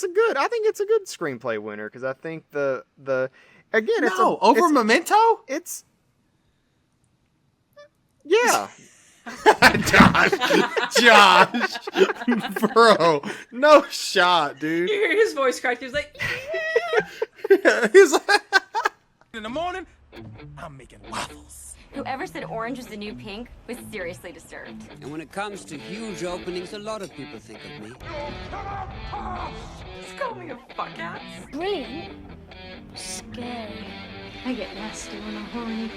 I think it's a good screenplay winner because I think the again over Memento. It's yeah. Josh, bro, no shot, dude. You hear his voice crack. He was like, He's like, in the morning, I'm making waffles. Whoever said orange was the new pink was seriously disturbed. And when it comes to huge openings, a lot of people think of me. just call me a fuck ass. Brilliant. Scary. I get nasty when I'm horny.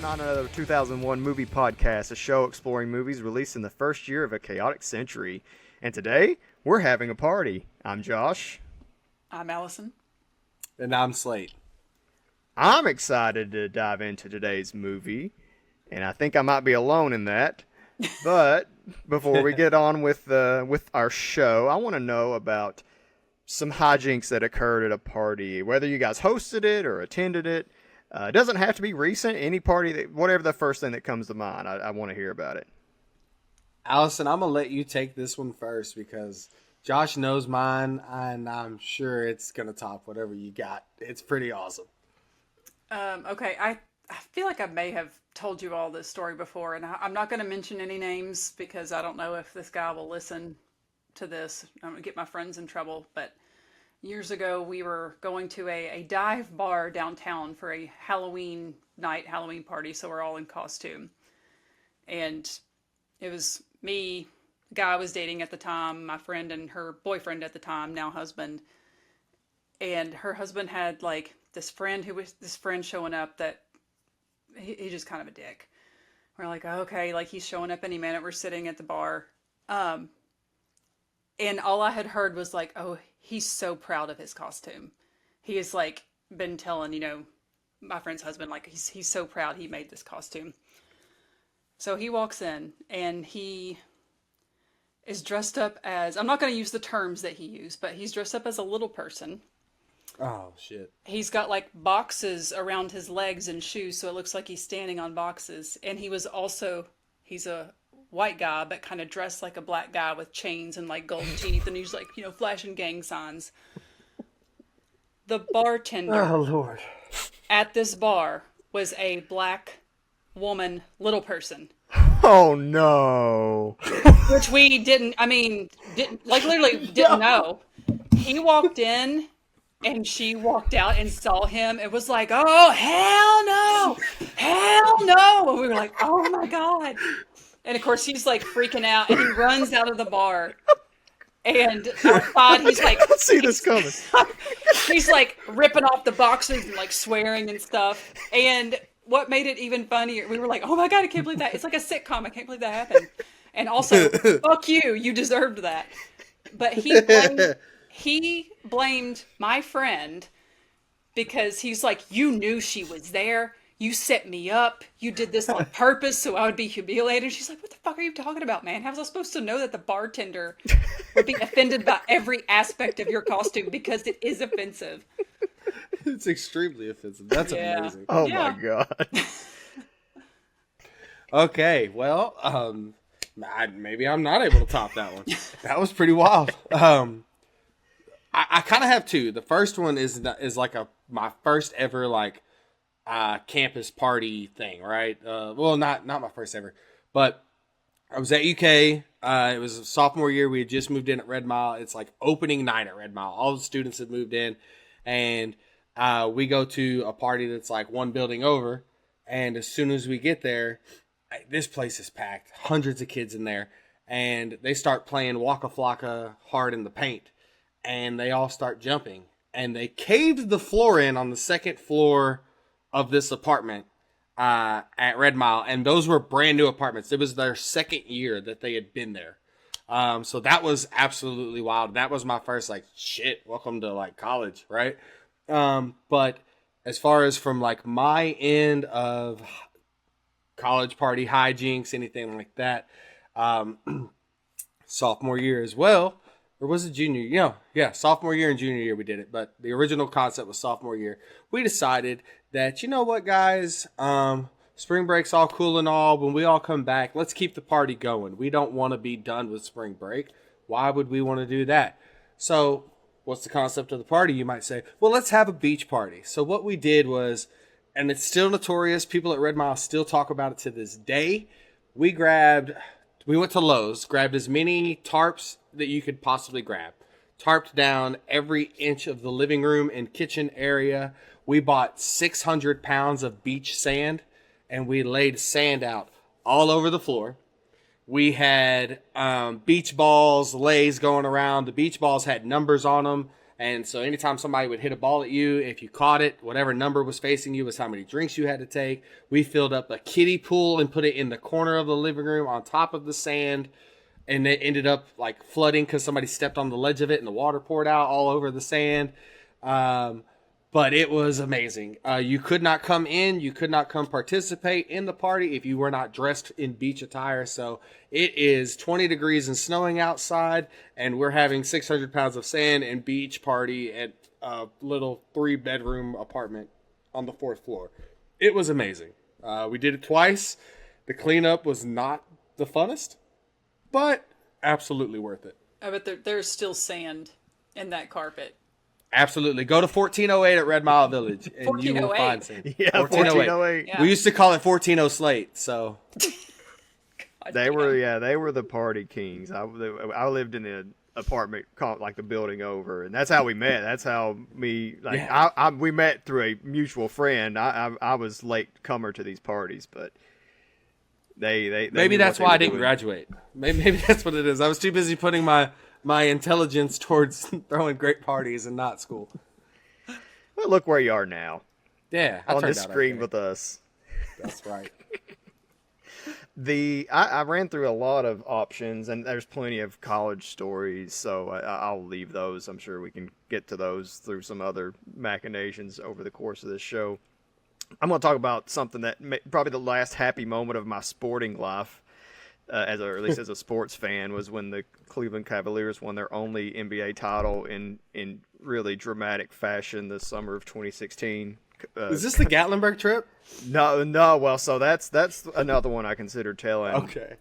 On another 2001 movie podcast, a show exploring movies released in the first year of a chaotic century. And today, we're having a party. I'm Josh. I'm Allison. and I'm Slate. I'm excited to dive into today's movie, and I think I might be alone in that. But before we get on with our show, I want to know about some hijinks that occurred at a party, whether you guys hosted it or attended it. It doesn't have to be recent. Any party, whatever the first thing that comes to mind, I want to hear about it. Allison, I'm going to let you take this one first because Josh knows mine, and I'm sure it's going to top whatever you got. It's pretty awesome. Okay, I feel like I may have told you all this story before, and I'm not going to mention any names because I don't know if this guy will listen to this. I'm going to get my friends in trouble, but years ago, we were going to a dive bar downtown for a Halloween party, so we're all in costume. And it was me, the guy I was dating at the time, my friend and her boyfriend at the time, now husband. And her husband had like this friend showing up that he's just kind of a dick. We're like, okay, like he's showing up any minute. We're sitting at the bar. And all I had heard was like, oh, he's so proud of his costume. He has like been telling, my friend's husband, like he's so proud he made this costume. So he walks in and he is dressed up as, I'm not going to use the terms that he used, but he's dressed up as a little person. Oh, shit. He's got like boxes around his legs and shoes, so it looks like he's standing on boxes. And he's a white guy, but kind of dressed like a black guy with chains and like gold teeth, and he's like, flashing gang signs. The bartender Lord. at this bar was a black woman, little person. Oh no. Which we didn't know. He walked in and she walked out and saw him. It was like, oh, hell no. And we were like, oh my God. And of course, he's like freaking out, and he runs out of the bar. And outside, he's like, I see this coming. He's like ripping off the boxes and like swearing and stuff. And what made it even funnier, we were like, oh my God, I can't believe that. It's like a sitcom. I can't believe that happened. And also, fuck you. You deserved that. But he blamed my friend because he's like, you knew she was there. You set me up. You did this on purpose so I would be humiliated. She's like, what the fuck are you talking about, man? How was I supposed to know that the bartender would be offended by every aspect of your costume because it is offensive? It's extremely offensive. That's amazing. Oh my God. Okay, well, maybe I'm not able to top that one. That was pretty wild. I kind of have two. The first one is like my first ever like campus party thing, right? Well, not my first ever, but I was at UK. It was a sophomore year. We had just moved in at Red Mile. It's like opening night at Red Mile. All the students had moved in, and we go to a party that's like one building over. And as soon as we get there, this place is packed. Hundreds of kids in there, and they start playing Waka Flocka Hard in the Paint, and they all start jumping, and they caved the floor in on the second floor of this apartment at Red Mile, and those were brand new apartments. It was their second year that they had been there. So that was absolutely wild. That was my first like, shit, welcome to like college, right? But as far as from like my end of college party hijinks, anything like that, sophomore year as well, or was it junior? Sophomore year and junior year we did it. But the original concept was sophomore year. We decided that, you know what, guys, spring break's all cool and all. When we all come back, let's keep the party going. We don't want to be done with spring break. Why would we want to do that? So what's the concept of the party? You might say, well, let's have a beach party. So what we did was, and it's still notorious, people at Red Mile still talk about it to this day. We went to Lowe's, grabbed as many tarps that you could possibly grab. Tarped down every inch of the living room and kitchen area. We bought 600 pounds of beach sand, and we laid sand out all over the floor. We had beach balls, lays going around. The beach balls had numbers on them. And so anytime somebody would hit a ball at you, if you caught it, whatever number was facing you was how many drinks you had to take. We filled up a kiddie pool and put it in the corner of the living room on top of the sand. And it ended up like flooding because somebody stepped on the ledge of it and the water poured out all over the sand. But it was amazing. You could not come in. You could not come participate in the party if you were not dressed in beach attire. So it is 20 degrees and snowing outside, and we're having 600 pounds of sand and beach party at a little 3-bedroom apartment on the 4th floor. It was amazing. We did it twice. The cleanup was not the funnest, but absolutely worth it. I bet there's still sand in that carpet. Absolutely. Go to 1408 at Red Mile Village and you will find sand. Yeah, 1408. Yeah. We used to call it 14 Slate, so They were the party kings. I lived in the apartment like the building over, and that's how we met. That's how we met through a mutual friend. I was late comer to these parties, but they maybe that's why I didn't graduate. Maybe that's what it is. I was too busy putting my intelligence towards throwing great parties and not school. Well, look where you are now. Yeah, on this screen with us. That's right. I ran through a lot of options, and there's plenty of college stories, so I'll leave those. I'm sure we can get to those through some other machinations over the course of this show. I'm going to talk about something that probably the last happy moment of my sporting life, or at least as a sports fan, was when the Cleveland Cavaliers won their only NBA title in really dramatic fashion this summer of 2016. Is this the Gatlinburg trip? No. Well, so that's another one I consider telling. Okay.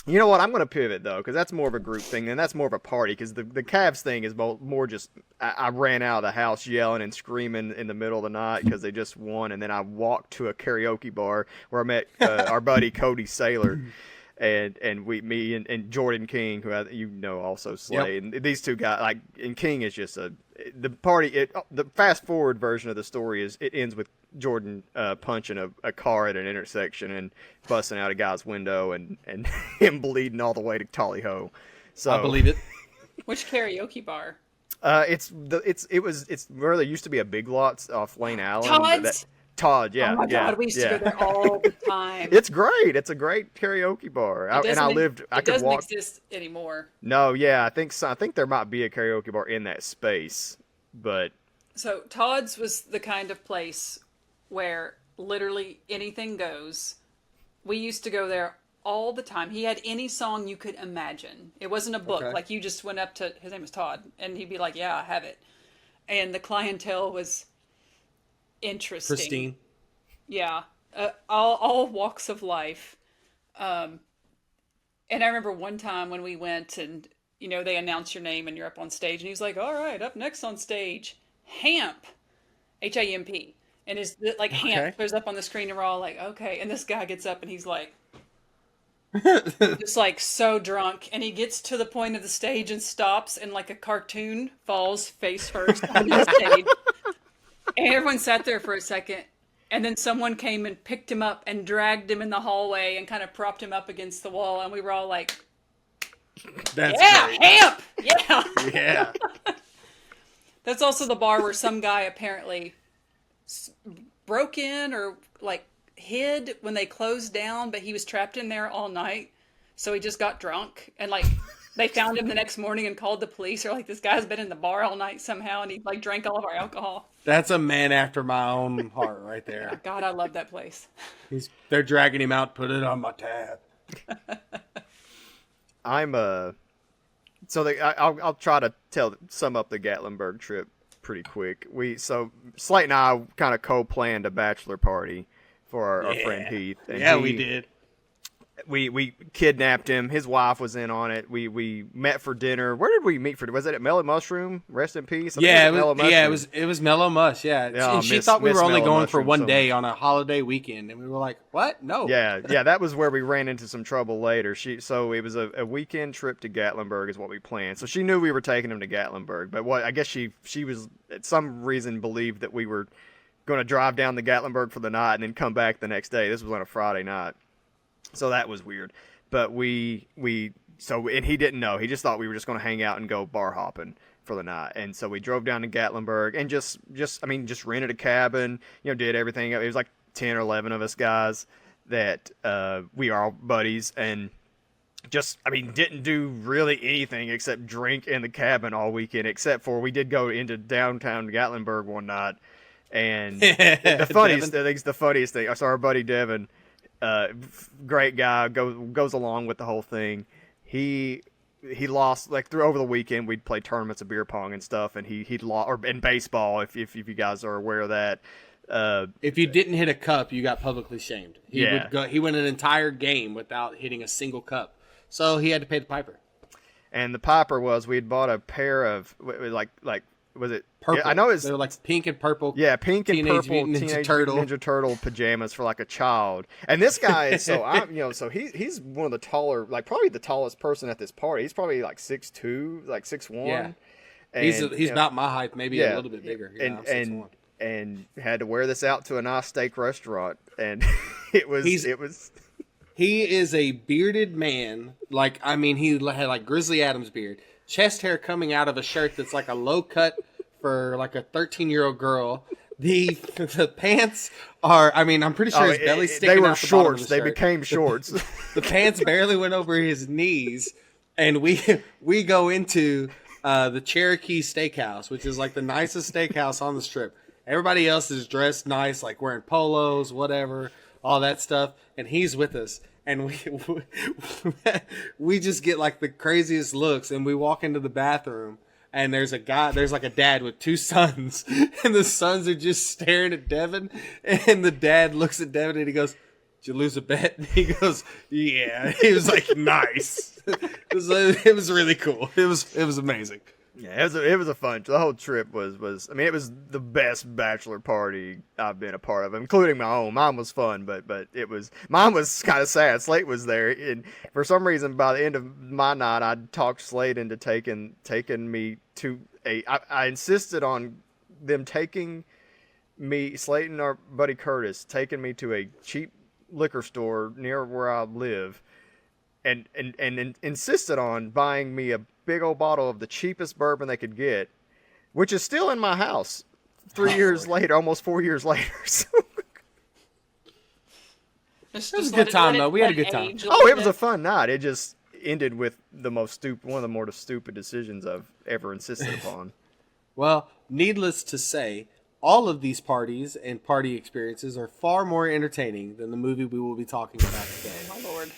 You know what? I'm going to pivot, though, because that's more of a group thing, and that's more of a party, because the Cavs thing is more just I ran out of the house yelling and screaming in the middle of the night because they just won, and then I walked to a karaoke bar where I met our buddy Cody Saylor. And me and Jordan King, who also Slay, Yep. and these two guys, and King is just the party. The fast forward version of the story is it ends with Jordan punching a car at an intersection and busting out a guy's window and him bleeding all the way to Tally Ho. So I believe it. Which karaoke bar? It's where there used to be a Big Lots off Lane Allen. Todd's? Todd, yeah. Oh my God, we used to go there all the time. It's great. It's a great karaoke bar. I could walk. Doesn't exist anymore. No, yeah, I think so. I think there might be a karaoke bar in that space, but So Todd's was the kind of place where literally anything goes. We used to go there all the time. He had any song you could imagine. It wasn't a book. Okay. Like you just went up to, his name was Todd, and he'd be like, yeah, I have it. And the clientele was interesting. Pristine. Yeah. All walks of life. And I remember one time when we went and, they announce your name and you're up on stage and he's like, all right, up next on stage, Hamp, H-A-M-P. And it's like Hamp goes up on the screen and we're all like, okay. And this guy gets up and he's like, just like so drunk. And he gets to the point of the stage and stops and like a cartoon falls face first on the stage. And everyone sat there for a second. And then someone came and picked him up and dragged him in the hallway and kind of propped him up against the wall. And we were all like, That's great. Hamp! Yeah. yeah. That's also the bar where some guy apparently broke in or like hid when they closed down, but he was trapped in there all night. So he just got drunk and like they found him the next morning and called the police. Or like, this guy's been in the bar all night somehow and he like drank all of our alcohol. That's a man after my own heart right there. God, I love that place. They're dragging him out, put it on my tab. I'm I'll try to sum up the Gatlinburg trip pretty quick. Slate and I kind of co-planned a bachelor party for our friend Heath. And we did. We kidnapped him. His wife was in on it. We met for dinner. Where did we meet for? Was it at Mellow Mushroom? Rest in peace. It was Mellow Mush. Yeah, and she thought we were only going for one day on a holiday weekend, and we were like, "What? No." Yeah. That was where we ran into some trouble later. So it was a weekend trip to Gatlinburg is what we planned. So she knew we were taking him to Gatlinburg, but I guess she was at some reason believed that we were going to drive down to Gatlinburg for the night and then come back the next day. This was on a Friday night. So that was weird, but and he didn't know. He just thought we were just going to hang out and go bar hopping for the night. And so we drove down to Gatlinburg and just rented a cabin, did everything. It was like 10 or 11 of us guys that, we are all buddies and didn't do really anything except drink in the cabin all weekend, except for we did go into downtown Gatlinburg one night. And the funniest thing, our buddy Devin, great guy, goes along with the whole thing. He lost over the weekend. We'd play tournaments of beer pong and stuff, and he lost, or in baseball, if you guys are aware of that. If you didn't hit a cup, you got publicly shamed. He went an entire game without hitting a single cup, so he had to pay the piper. And the piper was we had bought a pair of was it purple? I know they were like pink and purple. Yeah, pink and Teenage purple Mutant Ninja Turtle pajamas for like a child. And this guy is he's one of the taller, probably the tallest person at this party. He's probably like 6'2", 6'1". Yeah. And, he's about my height, maybe a little bit bigger. And had to wear this out to a nice steak restaurant, and it was. He is a bearded man. He had like Grizzly Adams beard. Chest hair coming out of a shirt that's like a low cut for like a 13-year-old girl. The pants are, I'm pretty sure his belly's sticking out. They were the shorts. Bottom of the they shirt. became shorts. The pants barely went over his knees, and we go into the Cherokee Steakhouse, which is like the nicest steakhouse on the strip. Everybody else is dressed nice, like wearing polos, whatever, all that stuff, and he's with us. And we just get like the craziest looks, and we walk into the bathroom, and there's like a dad with two sons, and the sons are just staring at Devin, and the dad looks at Devin and he goes, "Did you lose a bet?" And he goes, "Yeah." He was like, "Nice." It was really cool. It was amazing. Yeah, it was a fun. The whole trip was. It was the best bachelor party I've been a part of, including my own. Mine was fun, but mine was kind of sad. Slate was there, and for some reason, by the end of my night, I talked Slate into taking me to I insisted on them taking me, Slate and our buddy Curtis, taking me to a cheap liquor store near where I live, and insisted on buying me a big old bottle of the cheapest bourbon they could get, which is still in my house 3 years later, almost 4 years later. So. It was a good time, though. We had a good time. It was a fun night. It just ended with one of the more stupid decisions I've ever insisted upon. Well, needless to say, all of these parties and party experiences are far more entertaining than the movie we will be talking about today. Oh, my Lord.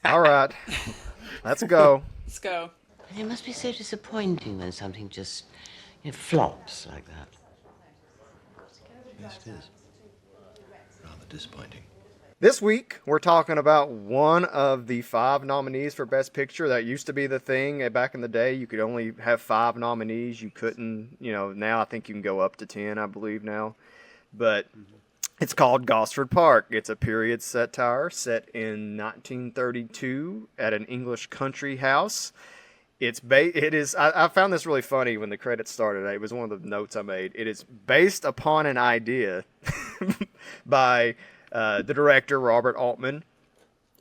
All right. Let's go. Let's go. It must be so disappointing when something just flops like that. Yes, it is. Rather disappointing. This week, we're talking about one of the 5 nominees for Best Picture. That used to be the thing back in the day. You could only have 5 nominees. You couldn't, now I think you can go up to 10, I believe now. But it's called GOSFORD PARK. It's a period satire set in 1932 at an English country house. I found this really funny when the credits started. It was one of the notes I made. It is based upon an idea by the director, Robert Altman,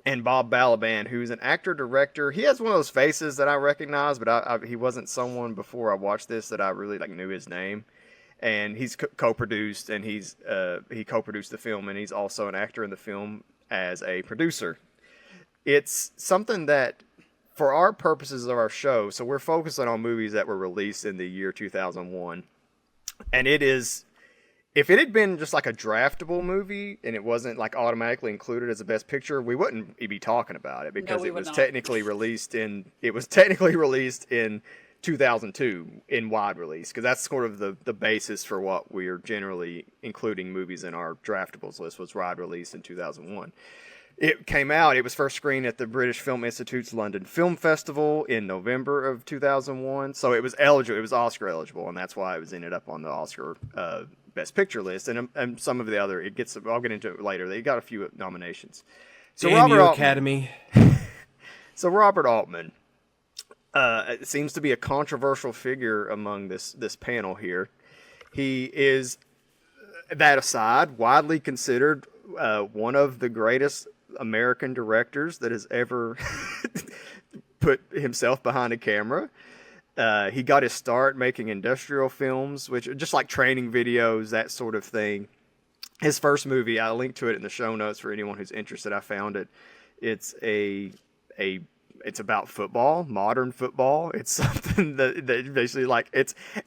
and Bob Balaban, who's an actor-director. He has one of those faces that I recognize, but he wasn't someone before I watched this that I really knew his name. And he's co-produced, and he co-produced the film, and he's also an actor in the film as a producer. It's something that, for our purposes of our show, so we're focusing on movies that were released in the year 2001, and it is if it had been just like a draftable movie and it wasn't like automatically included as a best picture, we wouldn't be talking about it because we it would was not. technically released in 2002 in wide release, because that's sort of the basis for what we're generally including movies in our draftables list, was wide release in 2001. It came out, it was first screened at the British Film Institute's London Film Festival in November of 2001, so it was eligible, it was Oscar eligible, and that's why it was ended up on the Oscar Best Picture list, and some of the other, I'll get into it later, they got a few nominations. So Damn Robert you, Altman, Academy. So Robert Altman it seems to be a controversial figure among this panel here. He is, that aside, widely considered one of the greatest American directors that has ever put himself behind a camera. He got his start making industrial films, which are just like training videos, that sort of thing. His first movie, I'll link to it in the show notes for anyone who's interested. I found it. It's it's about football, modern football. It's something that basically like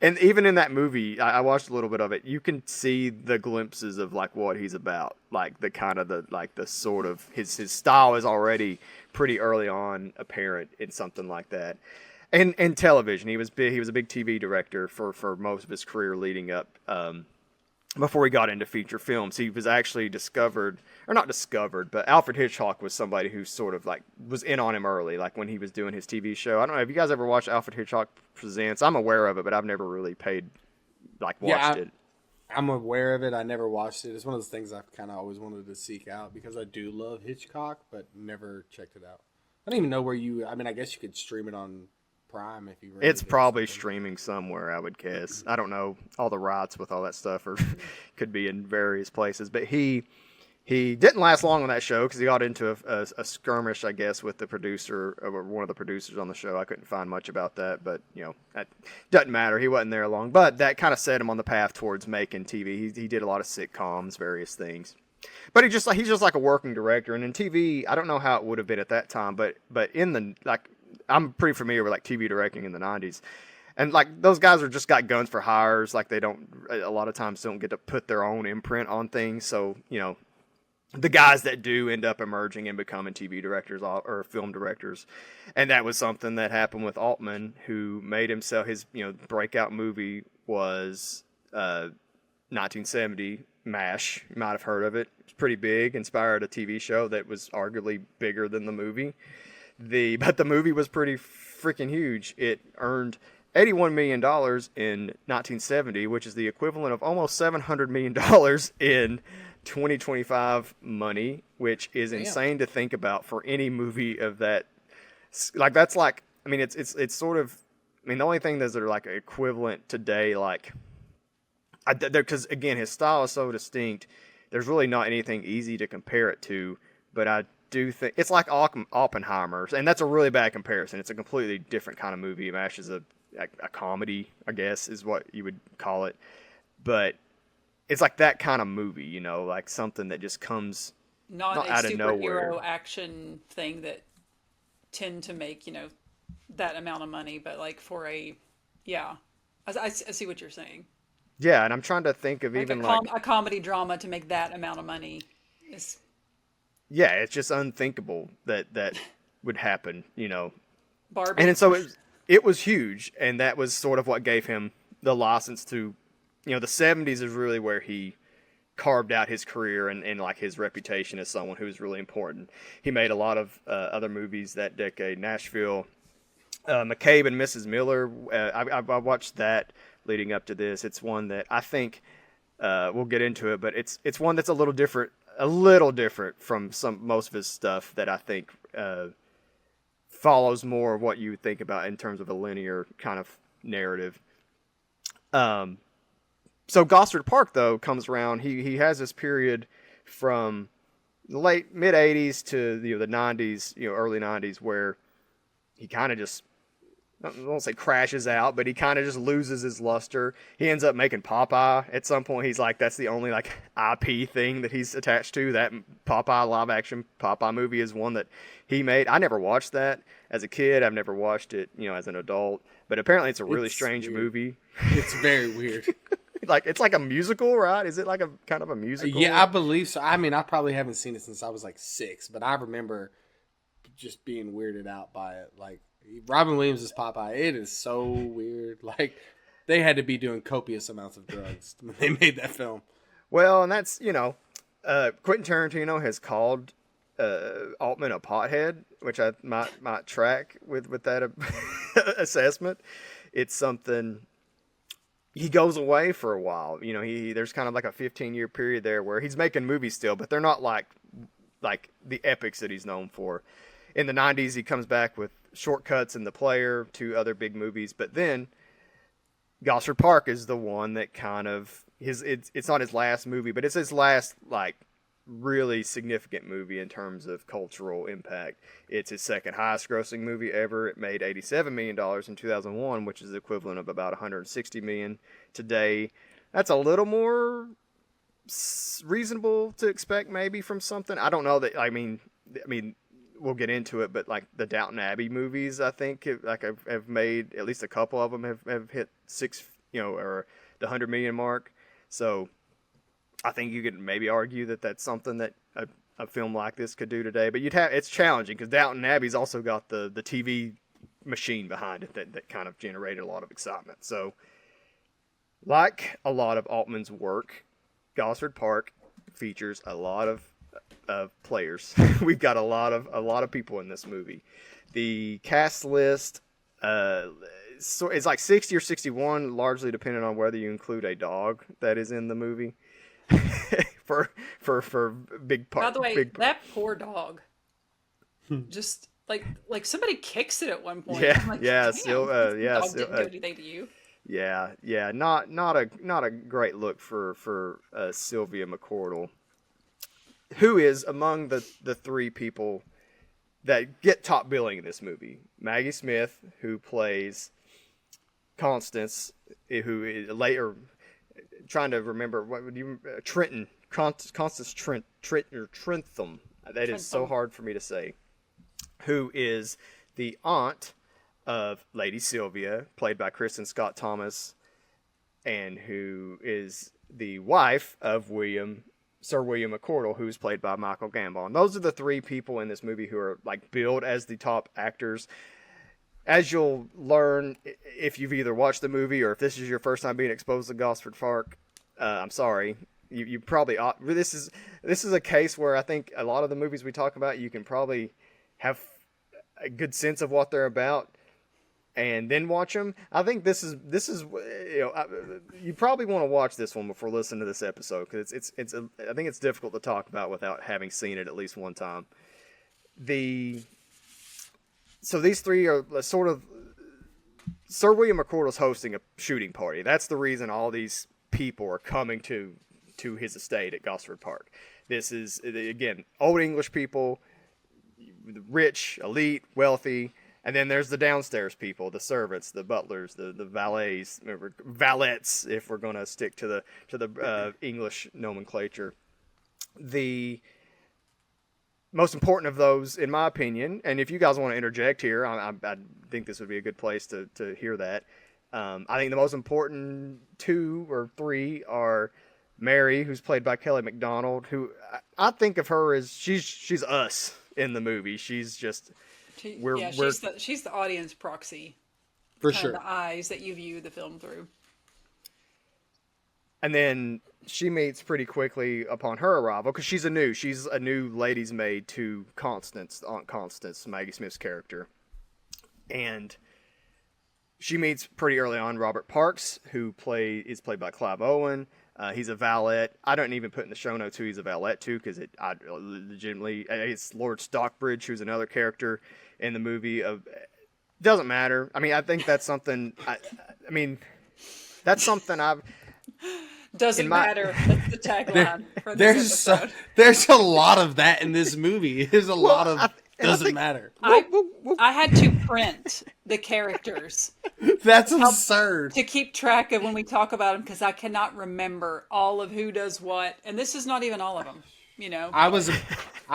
and even in that movie, I watched a little bit of it. You can see the glimpses of like what he's about, like the kind of the sort of his style is already pretty early on apparent in something like that. And television, he was a big TV director for most of his career leading up. Before he got into feature films, he was actually not discovered, but Alfred Hitchcock was somebody who sort of like was in on him early, like when he was doing his TV show. I don't know, have you guys ever watched Alfred Hitchcock Presents? I'm aware of it, but I've never really watched it. I'm aware of it. I never watched it. It's one of those things I've kind of always wanted to seek out because I do love Hitchcock, but never checked it out. I don't even know where I guess you could stream it on Prime if you rented It's it or probably something. streaming somewhere, I would guess. I don't know, all the rights with all that stuff could be in various places, but he didn't last long on that show because he got into a skirmish, I guess, with the producer, or one of the producers on the show. I couldn't find much about that, but that doesn't matter. He wasn't there long, but that kind of set him on the path towards making TV. He did a lot of sitcoms, various things. But he's just like a working director, and in TV, I don't know how it would have been at that time, but in the I'm pretty familiar with like TV directing in the 90s. And like those guys are just got guns for hires. Like they don't, a lot of times don't get to put their own imprint on things. So, the guys that do end up emerging and becoming TV directors or film directors. And that was something that happened with Altman, who made himself, his, breakout movie was 1970 MASH. You might have heard of it. It's pretty big, inspired a TV show that was arguably bigger than the movie. But the movie was pretty freaking huge. It earned $81 million in 1970, which is the equivalent of almost $700 million in 2025 money, which is insane to think about for any movie of that. Like that's like, I mean, it's sort of, I mean, the only thing that are like equivalent today, like, because again, his style is so distinct. There's really not anything easy to compare it to, but I do think it's like Oppenheimer, and that's a really bad comparison. It's a completely different kind of movie. MASH is a comedy, I guess, is what you would call it, but it's like that kind of movie, like something that just comes not out of nowhere. Superhero action thing that tend to make that amount of money, but like for I see what you're saying. Yeah, and I'm trying to think of Like even a comedy drama to make that amount of money is. Yeah, it's just unthinkable that would happen, Barbie. And so it was huge, and that was sort of what gave him the license to, the 70s is really where he carved out his career and like his reputation as someone who was really important. He made a lot of other movies that decade. Nashville, McCabe and Mrs. Miller. I watched that leading up to this. It's one that I think we'll get into it, but it's one that's a little different from most of his stuff that I think follows more of what you would think about in terms of a linear kind of narrative. So GOSFORD Park, though, comes around. He has this period from the mid 80s to the 90s, early 90s, where he kind of just, I won't say crashes out, but he kind of just loses his luster. He ends up making Popeye at some point. He's like, that's the only like IP thing that he's attached to. That Popeye live action Popeye movie is one that he made. I never watched that as a kid. I've never watched it, as an adult. But apparently it's a really strange weird. movie. It's very weird. Like it's like a musical, right? Is it like a kind of a musical? Yeah, I believe so. I mean, I probably haven't seen it since I was like 6, but I remember just being weirded out by it. Like Robin Williams as Popeye, it is so weird. Like they had to be doing copious amounts of drugs when they made that film. Well, and that's Quentin Tarantino has called Altman a pothead, which I might track with that assessment. It's something. He goes away for a while. There's kind of like a 15-year period there where he's making movies still, but they're not like the epics that he's known for. In the 90s, he comes back with Shortcuts and The Player, 2 other big movies, but then Gosford Park is the one that kind of it's not his last movie, but it's his last like really significant movie in terms of cultural impact. It's his second highest grossing movie ever. It made $87 million in 2001, which is the equivalent of about $160 million today. That's a little more reasonable to expect maybe from something. I don't know that, I mean, we'll get into it, but like the Downton Abbey movies, I think have made at least a couple of them have hit 6, or the 100 million mark. So I think you could maybe argue that that's something that a film like this could do today. But it's challenging because Downton Abbey's also got the TV machine behind it that kind of generated a lot of excitement. So, like a lot of Altman's work, Gosford Park features a lot of players. We've got a lot of people in this movie. The cast list, so it's like 60 or 61, largely depending on whether you include a dog that is in the movie. for big part. By the way, that poor dog, just like somebody kicks it at one point. Yeah, I'm like, yeah, dog didn't do anything to you. Yeah, not a great look for Sylvia McCordle, who is among the 3 people that get top billing in this movie. Maggie Smith, who plays Constance, who is later. Trying to remember Constance Trentham. That is so hard for me to say. Who is the aunt of Lady Sylvia, played by Kristen Scott Thomas, and who is the wife of Sir William McCordle, who's played by Michael Gambon. Those are the 3 people in this movie who are like billed as the top actors. As you'll learn if you've either watched the movie or if this is your first time being exposed to Gosford Park, I'm sorry, you probably ought. This is a case where I think a lot of the movies we talk about, you can probably have a good sense of what they're about, and then watch them. I think this is you probably want to watch this one before listening to this episode because I think it's difficult to talk about without having seen it at least one time. So these 3 are sort of Sir William McCordle's hosting a shooting party. That's the reason all these people are coming to his estate at Gosford Park. This is, again, old English people, rich, elite, wealthy, and then there's the downstairs people, the servants, the butlers, the valets, if we're going to stick to the English nomenclature. The most important of those, in my opinion, and if you guys want to interject here, I think this would be a good place to hear that. I think the most important 2 or 3 are Mary, who's played by Kelly MacDonald, who I think of her as she's us in the movie. She's just she's the audience proxy for sure. The eyes that you view the film through. And then she meets pretty quickly upon her arrival because she's a new lady's maid to Aunt Constance, Maggie Smith's character, and she meets pretty early on Robert Parks, who is played by Clive Owen. He's a valet. I don't even put in the show notes who he's a valet to because it's Lord Stockbridge, who's another character in the movie. Doesn't matter. I mean, I think that's something. That's something I've. Doesn't matter. That's the tagline for this episode. There's a lot of that in this movie. There's a lot of doesn't matter. I had to print the characters. That's absurd. To keep track of when we talk about them because I cannot remember all of who does what, and this is not even all of them. I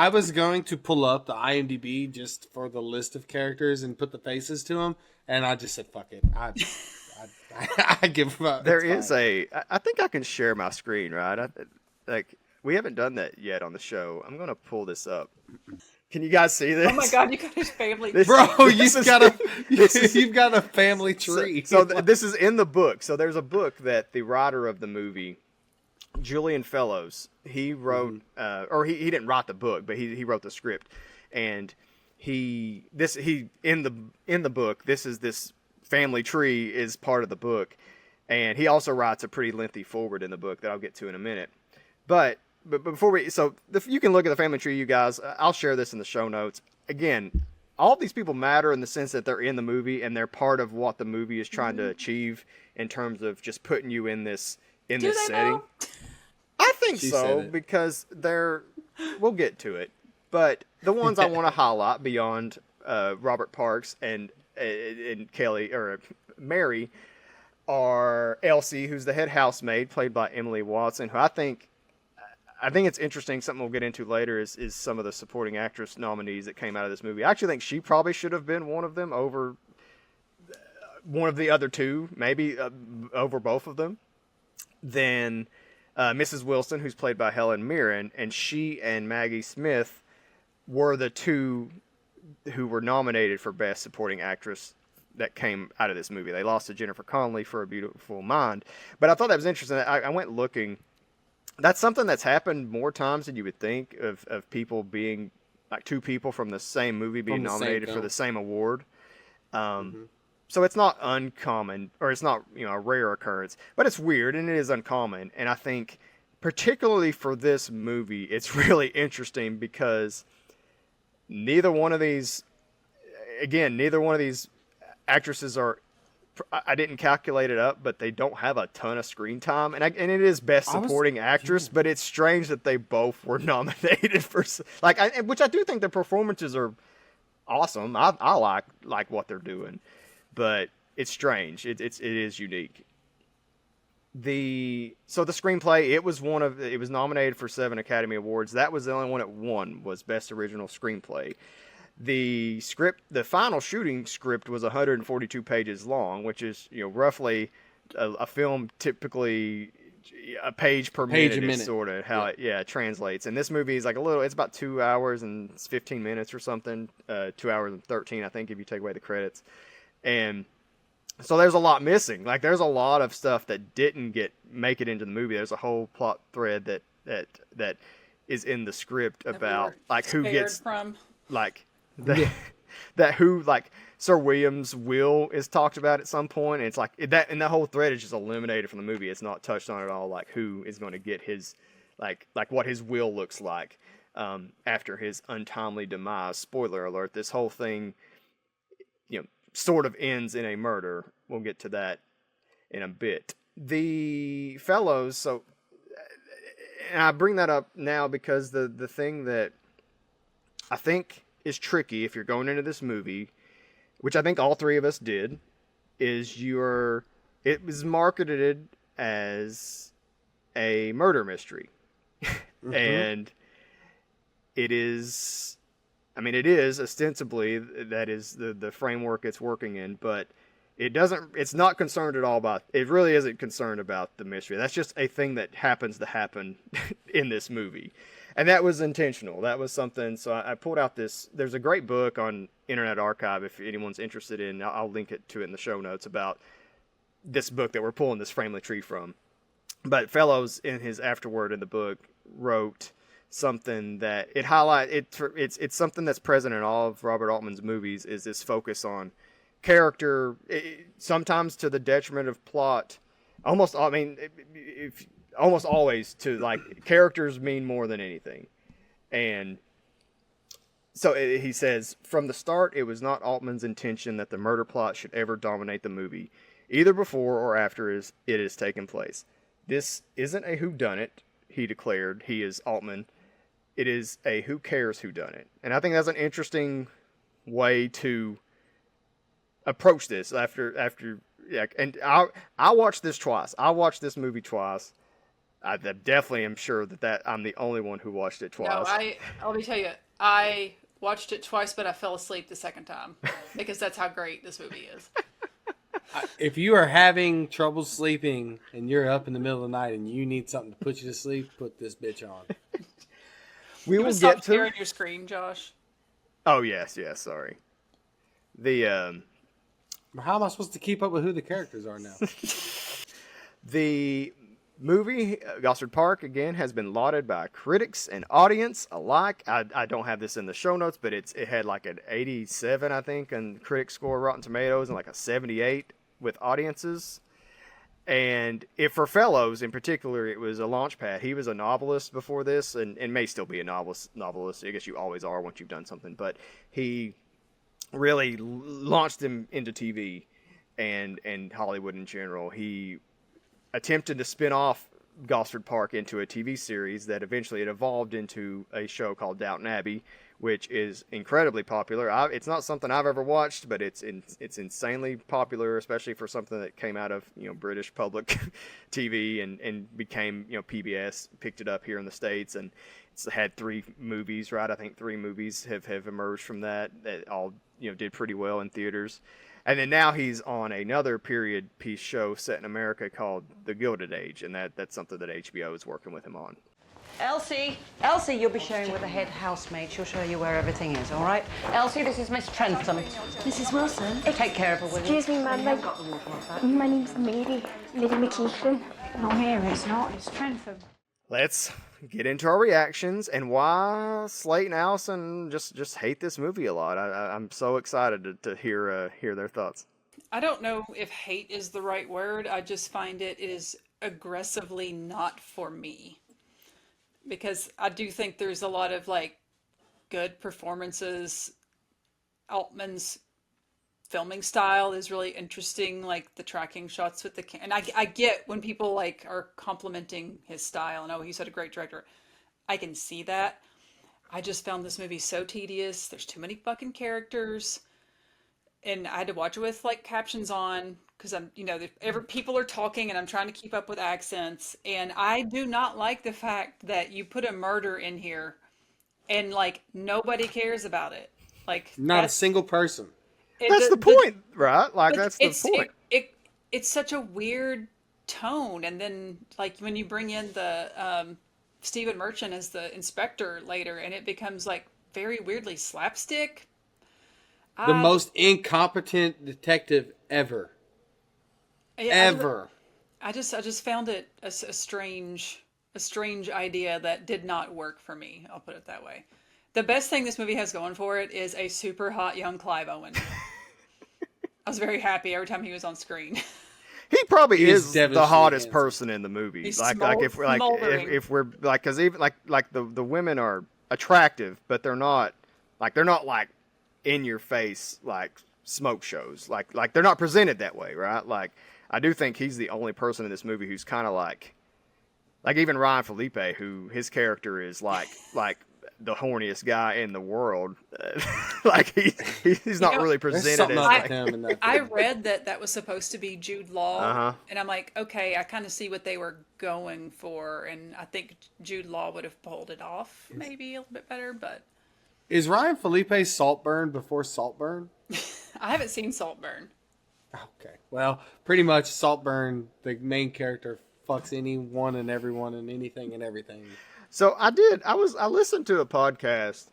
was going to pull up the IMDb just for the list of characters and put the faces to them, and I just said fuck it. I give up. There is I think I can share my screen, right? Like, we haven't done that yet on the show. I'm going to pull this up. Can you guys see this? Oh my God, you got his family. Bro, you've got a family tree. So this is in the book. So there's a book that the writer of the movie, Julian Fellows, he wrote, or he didn't write the book, but he wrote the script, and in the book, this family tree is part of the book, and he also writes a pretty lengthy foreword in the book that I'll get to in a minute, but before you can look at the family tree, you guys. I'll share this in the show notes. Again, all of these people matter in the sense that they're in the movie and they're part of what the movie is trying to achieve in terms of just putting you in this setting. Know? I think so, because we'll get to it. But the ones I want to highlight beyond Robert Parks and Kelly or Mary are Elsie, who's the head housemaid, played by Emily Watson, who I think it's interesting. Something we'll get into later is some of the supporting actress nominees that came out of this movie. I actually think she probably should have been one of them over one of the other two, maybe over both of them. Then Mrs. Wilson, who's played by Helen Mirren, and she and Maggie Smith were the two who were nominated for Best Supporting Actress that came out of this movie. They lost to Jennifer Connelly for A Beautiful Mind. But I thought that was interesting. I went looking. That's something that's happened more times than you would think of people being, like, two people from the same movie being nominated for the same award. So it's not uncommon, or it's not, a rare occurrence, but it's weird and it is uncommon. And I think particularly for this movie, it's really interesting because neither one of these actresses are, I didn't calculate it up, but they don't have a ton of screen time, and it is Best Supporting Actress. But it's strange that they both were nominated for, which I do think the performances are awesome. I like what they're doing, but it's strange. It is unique. So the screenplay, it was nominated for 7 Academy Awards. That was the only one it won, was Best Original Screenplay. The final shooting script was 142 pages long, which is, roughly a film typically a page per minute is sort of how it translates. And this movie is it's about 2 hours and 15 minutes or something, 2 hours and 13, I think, if you take away the credits. And so there's a lot missing. Like, there's a lot of stuff that didn't make it into the movie. There's a whole plot thread that is in the script about who gets from that who Sir William's will is talked about at some point. And it's that whole thread is just eliminated from the movie. It's not touched on at all. Like, who is going to get his what his will looks like after his untimely demise. Spoiler alert: this whole thing, sort of ends in a murder. We'll get to that in a bit. The Fellows. So, and I bring that up now because the thing that I think is tricky if you're going into this movie, which I think all three of us did, is it was marketed as a murder mystery. And it is ostensibly, that is the framework it's working in, but it's not concerned at all it really isn't concerned about the mystery. That's just a thing that happens to happen in this movie. And that was intentional. That was something. So I pulled out there's a great book on Internet Archive if anyone's interested in. I'll link it to it in the show notes about this book that we're pulling this family tree from. But Fellows, in his afterword in the book, wrote something that it's something that's present in all of Robert Altman's movies, is this focus on character, sometimes to the detriment of plot. Almost always to characters mean more than anything. And so he says, from the start, it was not Altman's intention that the murder plot should ever dominate the movie, either before or after it has taken place. This isn't a whodunit, he declared. He is Altman. It is a who cares whodunit. And I think that's an interesting way to approach this and I watched this twice. I watched this movie twice. I definitely am sure that I'm the only one who watched it twice. No, let me tell you, I watched it twice, but I fell asleep the second time because that's how great this movie is. If you are having trouble sleeping and you're up in the middle of the night and you need something to put you to sleep, put this bitch on. We will stop get to. sharing your screen, Josh. Oh yes, sorry. The How am I supposed to keep up with who the characters are now? the movie Gosford Park again has been lauded by critics and audience alike. I don't have this in the show notes, but it had like an 87, I think, and critic score Rotten Tomatoes, and like a 78 with audiences. And if for Fellows in particular, it was a launch pad. He was a novelist before this, and may still be a novelist. I guess you always are once you've done something. But he really launched him into TV and Hollywood in general. He attempted to spin off Gosford Park into a TV series that eventually it evolved into a show called Downton Abbey, which is incredibly popular. It's not something I've ever watched, but it's insanely popular, especially for something that came out of British public TV and became PBS picked it up here in the States, and it's had 3 movies, right? I think 3 movies have emerged from that all did pretty well in theaters. And then now he's on another period piece show set in America called The Gilded Age, and that's something that HBO is working with him on. Elsie, you'll be sharing with the head housemaid. She'll show you where everything is, all right? Elsie, this is Miss Trentham. Mrs. Wilson? Take care of her, will you? Excuse me, ma'am. My name's Mary McKeithen. No, Mary, it's not. It's Trentham. Let's get into our reactions and why Slate and Allison just hate this movie a lot. I'm so excited to hear their thoughts. I don't know if hate is the right word. I just find it is aggressively not for me. Because I do think there's a lot of good performances. Altman's filming style is really interesting, like the tracking shots with and I get when people are complimenting his style and he's had a great director. I can see that. I just found this movie so tedious. There's too many fucking characters, and I had to watch it with captions on because I'm people are talking and I'm trying to keep up with accents, and I do not like the fact that you put a murder in here and nobody cares about it. Not a single person. That's the point, right? That's the point. It's such a weird tone, and then when you bring in the Stephen Merchant as the inspector later, and it becomes very weirdly slapstick. The most incompetent detective ever. Ever. I just found it a strange idea that did not work for me. I'll put it that way. The best thing this movie has going for it is a super hot young Clive Owen. I was very happy every time he was on screen. He probably is the hottest person in the movie. He's if we're because even the women are attractive, but they're not in your face smoke shows. They're not presented that way, right? I do think he's the only person in this movie who's kind of like even Ryan Felipe, who his character is like the horniest guy in the world. He's not really presented as I read that was supposed to be Jude Law, and I'm like, okay, I kind of see what they were going for, and I think Jude Law would have pulled it off maybe a little bit better, but is Ryan Felipe Saltburn before Saltburn? I haven't seen Saltburn. Okay, well, pretty much Saltburn, the main character, fucks anyone and everyone and anything and everything. So I listened to a podcast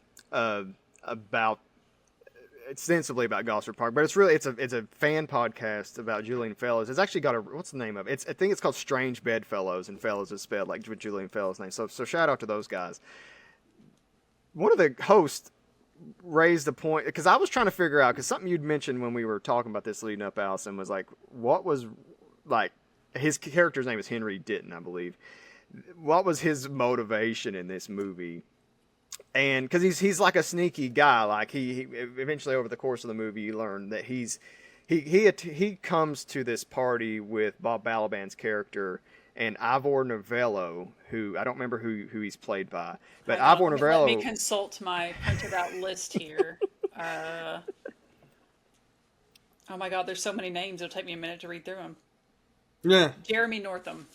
extensively about Gosford Park, but it's a fan podcast about Julian Fellows. It's actually got what's the name of it? I think it's called Strange Bedfellows, and Fellows is spelled with Julian Fellows' name. So shout out to those guys. One of the hosts raised a point, because I was trying to figure out, because something you'd mentioned when we were talking about this leading up, Allison, was what was his character's name is Henry Ditton, I believe. What was his motivation in this movie? And because he's like a sneaky guy, he eventually over the course of the movie you learn that he comes to this party with Bob Balaban's character and Ivor Novello, who I don't remember who he's played by, but Ivor Novello. Let me consult my printed out list here. Oh my God, there's so many names. It'll take me a minute to read through them. Yeah. Jeremy Northam.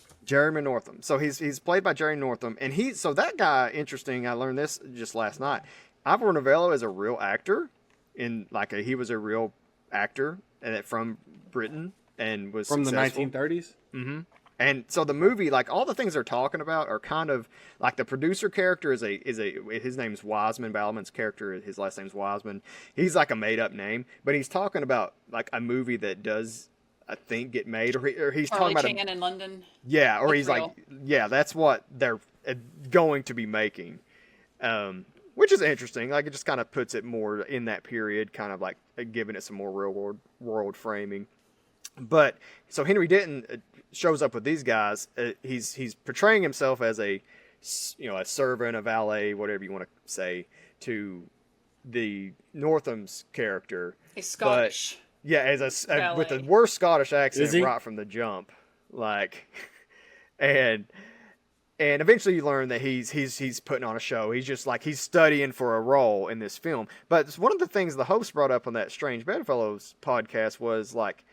So he's played by Jerry Northam, and that guy, interesting. I learned this just last night. Ivor Novello is a real actor, he was a real actor from Britain, and was from successful. the 1930s. Mm-hmm. And so the movie, like all the things they're talking about, are kind of like the producer character is his name's Wiseman. Balaban's character, his last name's Wiseman. He's like a made up name, but he's talking about like a movie that does, I think, get made, or he's Charlie talking about Chan in London. Yeah, or That's he's real. like, yeah, that's what they're going to be making, which is interesting. Like it just kind of puts it more in that period, kind of like giving it some more real world framing. But so Henry Denton shows up with these guys. He's portraying himself as a servant, a valet, whatever you want to say, to the Northam's character. A Scottish. But, yeah, as with the worst Scottish accent right from the jump, like, and eventually you learn that he's putting on a show. He's just like he's studying for a role in this film. But one of the things the host brought up on that Strange Bedfellows podcast was like,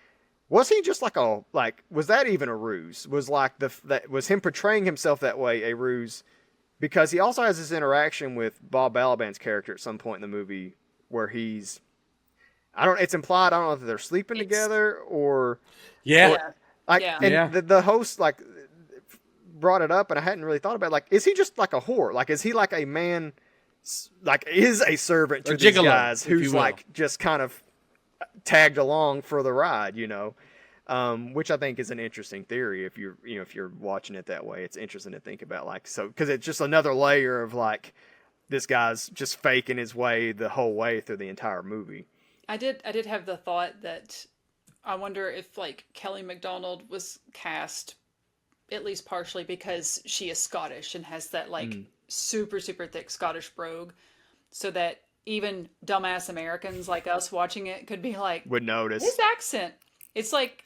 was he just was that even a ruse? Was was him portraying himself that way a ruse? Because he also has this interaction with Bob Balaban's character at some point in the movie where it's implied, I don't know if they're sleeping together or. Yeah. The host brought it up and I hadn't really thought about it. Like, is he just like a whore? Like, is he like a man, like is a servant to these guys who's like just kind of tagged along for the ride, which I think is an interesting theory. If you're watching it that way, it's interesting to think about, like, so, because it's just another layer of like this guy's just faking his way the whole way through the entire movie. I did have the thought that I wonder if like Kelly MacDonald was cast at least partially because she is Scottish and has that like super super thick Scottish brogue, so that even dumbass Americans like us watching it could be like, would notice his accent. It's like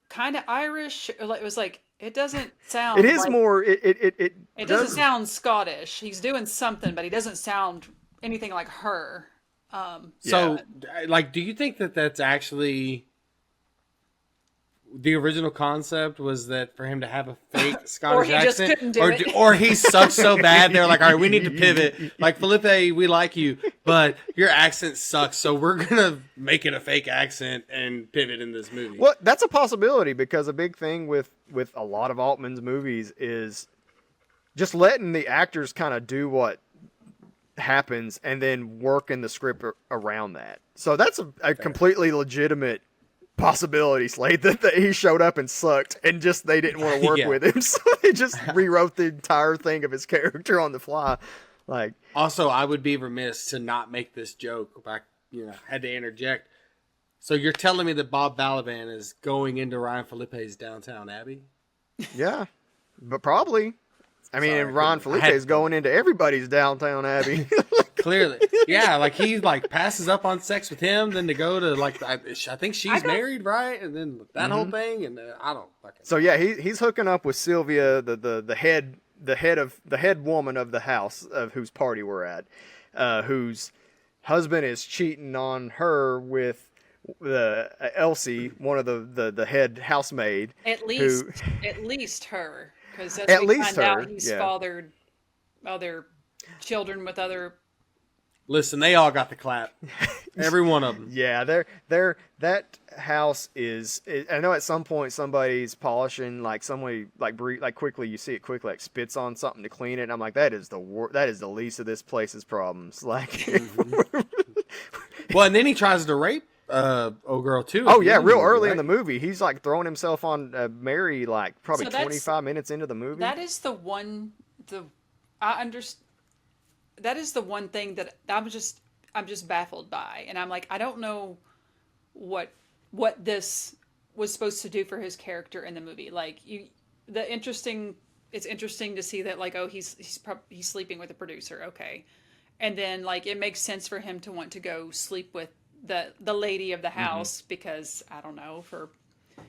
kind of Irish. It was like, it doesn't sound. It is like, more. It doesn't sound Scottish. He's doing something, but he doesn't sound anything like her. So, like, do you think that that's actually the original concept? Was that for him to have a fake Scottish accent, or he sucks so bad they're like, all right, we need to pivot. Like, Felipe, we like you, but your accent sucks, so we're gonna make it a fake accent and pivot in this movie. Well, that's a possibility, because a big thing with a lot of Altman's movies is just letting the actors kind of do what happens and then work in the script around that. So that's a completely legitimate possibility, Slate, that he showed up and sucked and just they didn't want to work with him, so they just rewrote the entire thing of his character on the fly. Like, also, I would be remiss to not make this joke. I had to interject. So you're telling me that Bob Balaban is going into Ryan Felipe's Downtown Abbey? Yeah, but probably. I mean, Ron Felipe is going into everybody's Downtown Abbey. Clearly. Yeah, like he like passes up on sex with him, then to go to like, I think she's married, right? And then that whole thing, and I don't fucking. So yeah, he's hooking up with Sylvia, the head woman of the house of whose party we're at, whose husband is cheating on her with Elsie, one of the head housemaid. At least her. Because as we find out, he's fathered other children with other. Listen, they all got the clap. Every one of them. Yeah, that house is. I know at some point somebody's polishing, like somebody like quickly, you see it quickly, like spits on something to clean it. And I'm like, that is the least of this place's problems. Like, well, and then he tries to rape old girl too. Oh yeah, real early in the movie, he's like throwing himself on Mary, like probably 25 minutes into the movie. That is the one. I understand. That is the one thing that I'm just baffled by, and I'm like, I don't know what this was supposed to do for his character in the movie. Like it's interesting to see that, like, oh, he's sleeping with a producer, okay, and then like it makes sense for him to want to go sleep with the lady of the house because I don't know,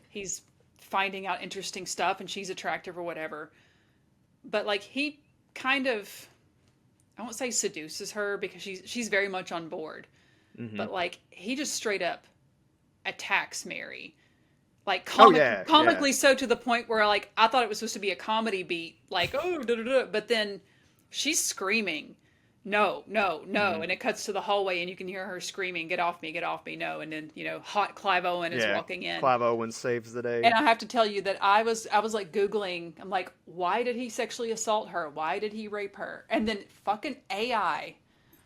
he's finding out interesting stuff and she's attractive or whatever. But like he kind of, I won't say seduces her because she's very much on board. But like he just straight up attacks Mary. Like comically so, to the point where like I thought it was supposed to be a comedy beat, like, oh, but then she's screaming no, no, no. And it cuts to the hallway and you can hear her screaming, get off me, no. And then, hot Clive Owen is walking in. Clive Owen saves the day. And I have to tell you that I was like Googling, I'm like, why did he sexually assault her? Why did he rape her? And then fucking AI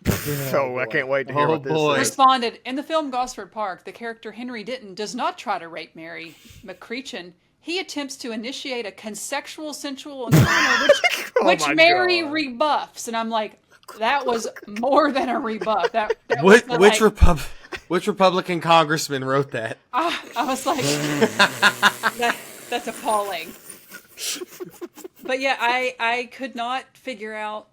I can't wait to hear what this is. responded, in the film Gosford Park, the character Henry Denton does not try to rape Mary McCreechan. He attempts to initiate a consensual sensual encounter, which Mary rebuffs. And I'm like, that was more than a rebuff. Which Republican congressman wrote that? I was like, that's appalling. But yeah, I could not figure out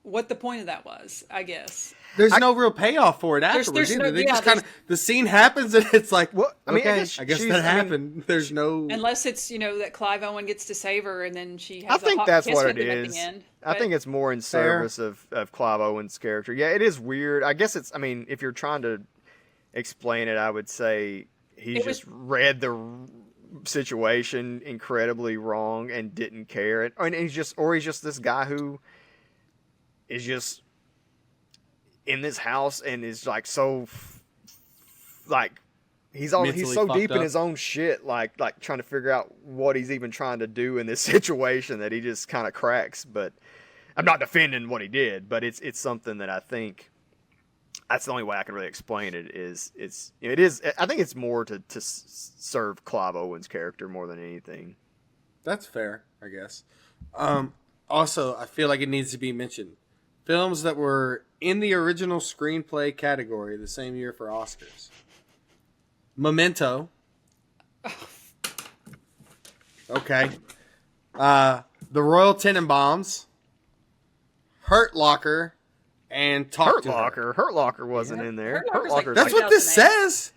what the point of that was, I guess. There's no real payoff for it afterwards either. They just kind of, the scene happens and it's like, okay, I guess that happened. There's no... Unless it's, that Clive Owen gets to save her and then she has I think hot that's kiss what with it him is. at the end. I think it's more in service of Clive Owen's character. Yeah, it is weird. I guess it's, if you're trying to explain it, I would say he just read the situation incredibly wrong and didn't care. And he's just this guy who is just in this house and is like so he's so deep in his own shit, like trying to figure out what he's even trying to do in this situation that he just kind of cracks. But I'm not defending what he did, but it's something that I think that's the only way I can really explain it is I think it's more to serve Clive Owen's character more than anything. That's fair, I guess. Also, I feel like it needs to be mentioned. Films that were in the original screenplay category the same year for Oscars. Memento. Okay. The Royal Tenenbaums. Hurt Locker. And Talk to Her. Hurt Locker wasn't in there. Hurt Locker's That's what this says.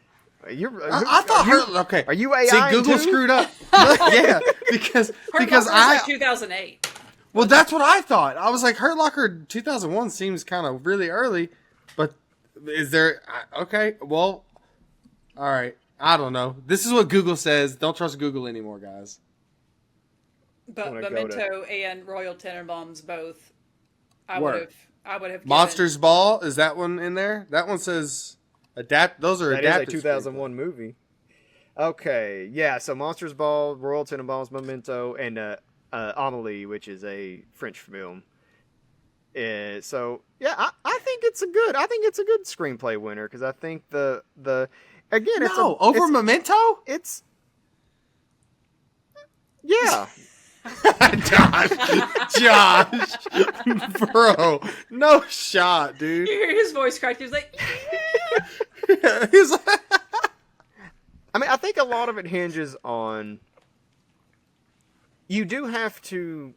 I thought okay. Are you AI? See, Google too? Screwed up. Yeah, because like 2008. Well, that's what I thought. I was like, Hurt Locker 2001 seems kind of really early, but is there... Okay, well, all right. I don't know. This is what Google says. Don't trust Google anymore, guys. But Memento and Royal Tenenbaums both, I would have given. Monsters Ball, is that one in there? That one says those are adapted. That is a 2001 movie. Okay, yeah, so Monsters Ball, Royal Tenenbaums, Memento, and Amelie, which is a French film. So yeah, I think it's a good screenplay winner because I think the again it's Memento. It's yeah. Josh, bro, no shot, dude. You hear his voice crack. He was like, he's like, I think a lot of it hinges on. You do have to.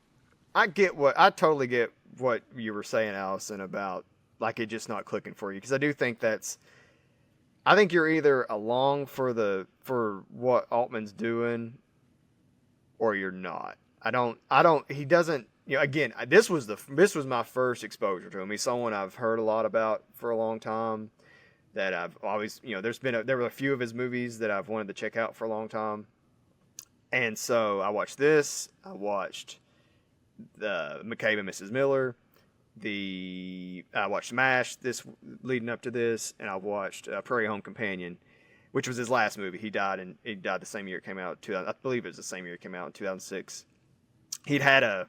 I totally get what you were saying, Allison, about like it just not clicking for you because I do think that's. I think you're either along for what Altman's doing, or you're not. I don't. He doesn't. Again, this was my first exposure to him. He's someone I've heard a lot about for a long time. That I've always, there were a few of his movies that I've wanted to check out for a long time. And so I watched this. I watched the McCabe and Mrs. Miller. I watched MASH this leading up to this, and I watched Prairie Home Companion, which was his last movie. He died the same year it came out. I believe it was the same year it came out in 2006. He had a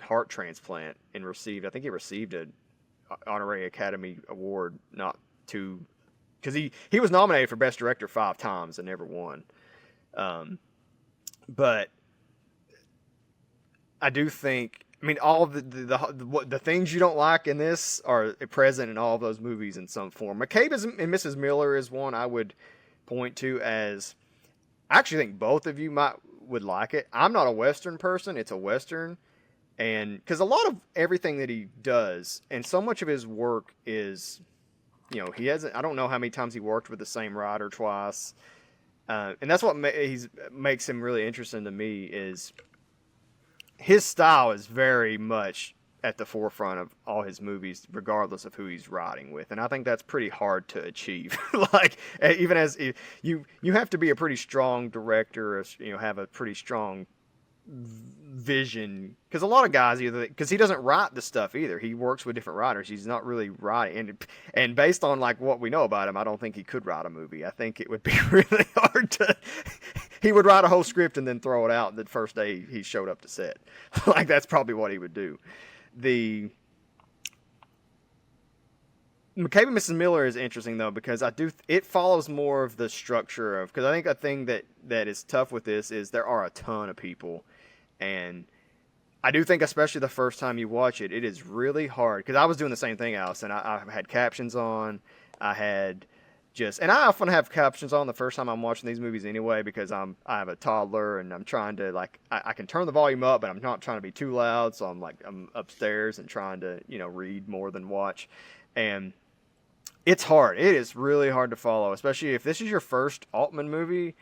heart transplant and received an honorary Academy Award because he was nominated for Best Director 5 times and never won. But I do think, all of the things you don't like in this are present in all of those movies in some form. McCabe and Mrs. Miller is one I would point to as, I actually think both of you would like it. I'm not a Western person. It's a Western. And because a lot of everything that he does, and so much of his work is, he hasn't, I don't know how many times he worked with the same writer twice. And that's what makes him really interesting to me is his style is very much at the forefront of all his movies, regardless of who he's writing with. And I think that's pretty hard to achieve. Like, even as you have to be a pretty strong director, have a pretty strong vision, because a lot of guys either, because he doesn't write the stuff either, he works with different writers, he's not really writing, and based on like what we know about him, I don't think he could write a movie. I think it would be really hard to, he would write a whole script and then throw it out the first day he showed up to set. Like that's probably what he would do. The McCabe and Mrs. Miller is interesting though, because it follows more of the structure of, because I think a thing that is tough with this is there are a ton of people. And I do think, especially the first time you watch it, it is really hard. Because I was doing the same thing, Allison. I had captions on. And I often have captions on the first time I'm watching these movies anyway, because I have a toddler and I'm trying to, like, I can turn the volume up, but I'm not trying to be too loud. So I'm upstairs and trying to, read more than watch. And it's hard. It is really hard to follow, especially if this is your first Altman movie.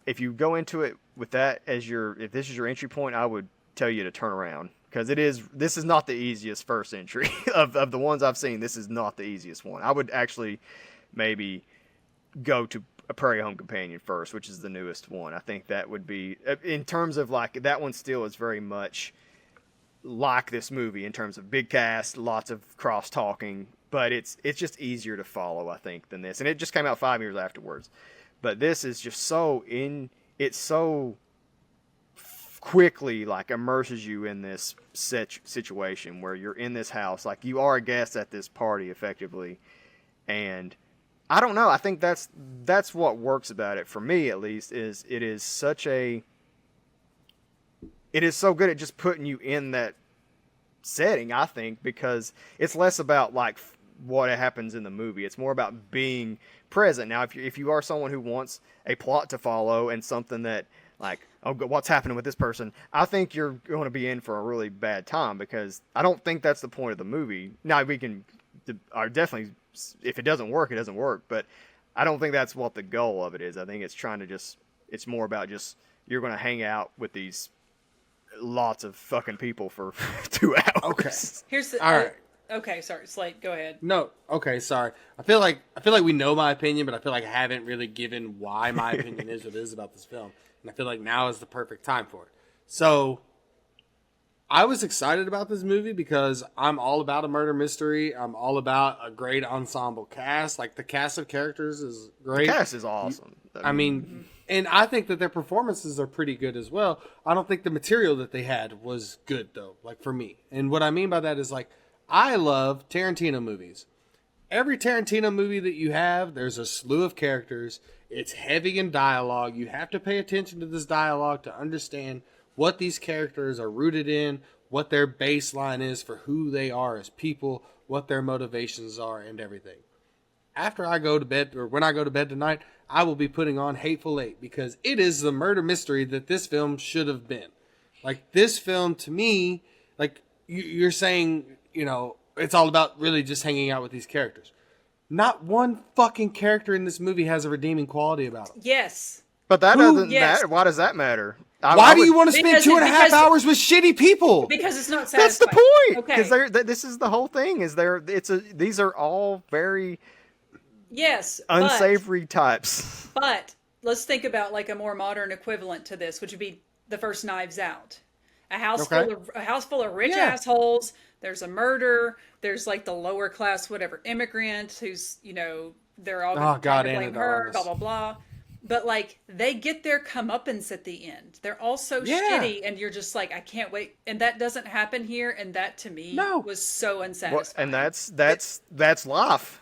If you go into it with that as if this is your entry point, I would tell you to turn around, because this is not the easiest first entry of the ones I've seen. This is not the easiest one. I would actually maybe go to A Prairie Home Companion first, which is the newest one. I think that would be, in terms of like, that one still is very much like this movie in terms of big cast, lots of cross talking, but it's just easier to follow, I think, than this. And it just came out 5 years afterwards. But this is just it so quickly like immerses you in this situation where you're in this house, like you are a guest at this party effectively. And I don't know, I think that's what works about it for me, at least, is it is so good at just putting you in that setting, I think, because it's less about like what happens in the movie. It's more about being present. Now, if you are someone who wants a plot to follow and something that like, oh, what's happening with this person, I think you're going to be in for a really bad time, because I don't think that's the point of the movie. Now, we can definitely, if it doesn't work, it doesn't work, but I don't think that's what the goal of it is. I think it's trying to it's more about just, you're going to hang out with these lots of fucking people for 2 hours. Okay. Here's the... All right. Okay, sorry, Slate, go ahead. No, okay, sorry. I feel like we know my opinion, but I feel like I haven't really given why my opinion is what it is about this film. And I feel like now is the perfect time for it. So, I was excited about this movie because I'm all about a murder mystery. I'm all about a great ensemble cast. Like, the cast of characters is great. The cast is awesome. I mean, and I think that their performances are pretty good as well. I don't think the material that they had was good, though, like, for me. And what I mean by that is, like, I love Tarantino movies. Every Tarantino movie that you have, there's a slew of characters. It's heavy in dialogue. You have to pay attention to this dialogue to understand what these characters are rooted in, what their baseline is for who they are as people, what their motivations are, and everything. After I go to bed, or when I go to bed tonight, I will be putting on Hateful Eight, because it is the murder mystery that this film should have been. Like, this film, to me, like, you're saying, it's all about really just hanging out with these characters. Not one fucking character in this movie has a redeeming quality about them. Yes. But that doesn't matter. Why does that matter? Why do you want to spend 2.5 hours with shitty people? Because it's not satisfying. That's the point. Okay. Because this is the whole thing. These are all very unsavory types. But let's think about like a more modern equivalent to this, which would be the first Knives Out. A house full of rich assholes. There's a murder. There's like the lower class, whatever, immigrant who's, they're all going to blame her, blah, blah, blah. But like, they get their comeuppance at the end. They're all so shitty, and you're just like, I can't wait. And that doesn't happen here, and that to me was so unsatisfying. And that's life.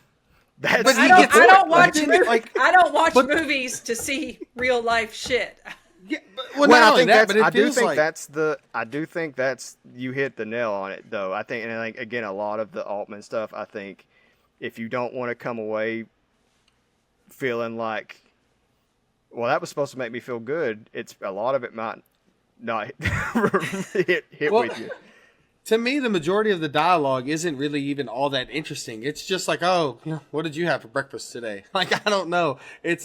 I don't watch movies to see real life shit. Yeah, I do think that's you hit the nail on it, though. I think again, a lot of the Altman stuff, I think if you don't want to come away feeling like, well, that was supposed to make me feel good, it's a lot of it might not hit with you. To me, the majority of the dialogue isn't really even all that interesting. It's just like, oh, what did you have for breakfast today? Like, I don't know. It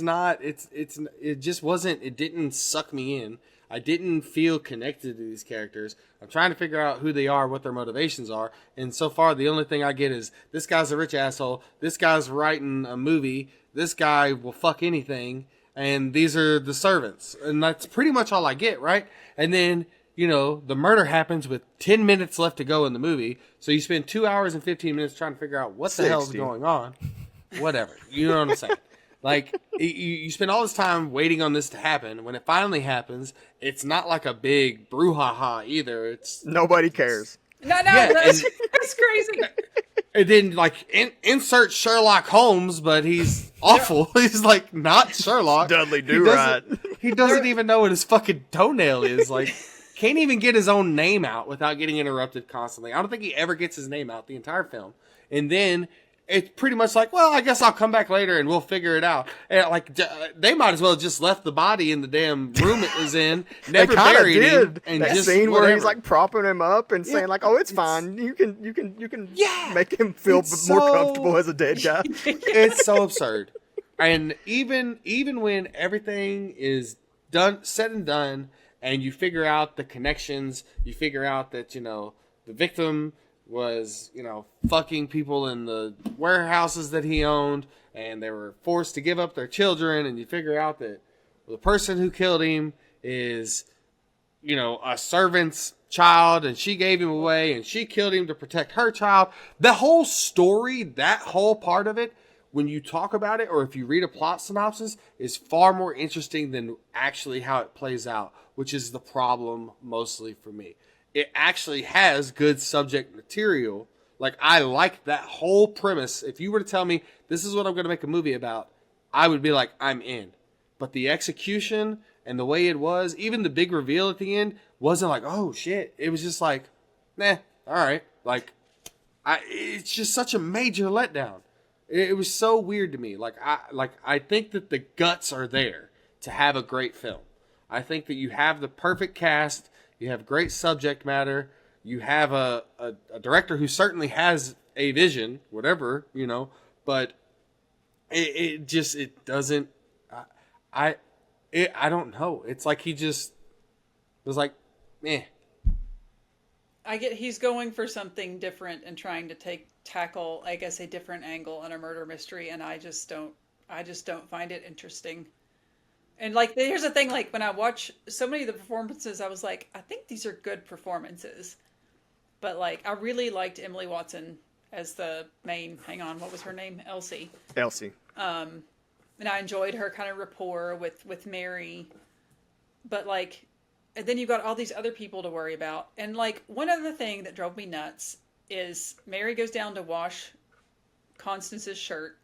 just wasn't, it didn't suck me in. I didn't feel connected to these characters. I'm trying to figure out who they are, what their motivations are. And so far, the only thing I get is, this guy's a rich asshole. This guy's writing a movie. This guy will fuck anything. and these are the servants. And that's pretty much all I get, right? And then, the murder happens with 10 minutes left to go in the movie. So you spend 2 hours and 15 minutes trying to figure out what the hell's going on. Whatever. You know what I'm saying? Like, you spend all this time waiting on this to happen. When it finally happens, it's not like a big brouhaha either. It's nobody cares. No, that's crazy. And then, insert Sherlock Holmes, but he's awful. He's, not Sherlock. Dudley Do-Right. He doesn't even know what his fucking toenail is. Can't even get his own name out without getting interrupted constantly. I don't think he ever gets his name out the entire film. And then it's pretty much well, I guess I'll come back later and we'll figure it out. And they might as well have just left the body in the damn room it was in, never buried him, and that just scene whatever. where he's propping him up and saying "Oh, it's fine. You can make him feel more comfortable as a dead guy." It's so absurd. And even when everything is said and done, and you figure out the connections, you figure out that the victim was, fucking people in the warehouses that he owned, and they were forced to give up their children, and you figure out that the person who killed him is, a servant's child, and she gave him away, and she killed him to protect her child. The whole story, that whole part of it, when you talk about it, or if you read a plot synopsis, is far more interesting than actually how it plays out, which is the problem mostly for me. It actually has good subject material. I like that whole premise. If you were to tell me this is what I'm going to make a movie about, I would be like, I'm in. But the execution and the way it was, even the big reveal at the end, wasn't oh shit. It was just nah, all right. It's just such a major letdown. It was so weird to me. I think that the guts are there to have a great film. I think that you have the perfect cast. You have great subject matter. You have a director who certainly has a vision, whatever, but it doesn't, I don't know. It's he just was meh. I get he's going for something different and trying to tackle, I guess, a different angle on a murder mystery, and I just don't find it interesting. And here's the thing, when I watch so many of the performances, I was I think these are good performances. But I really liked Emily Watson as the main, hang on, what was her name? Elsie. And I enjoyed her kind of rapport with Mary. But and then you've got all these other people to worry about. And one other thing that drove me nuts is Mary goes down to wash Constance's shirt.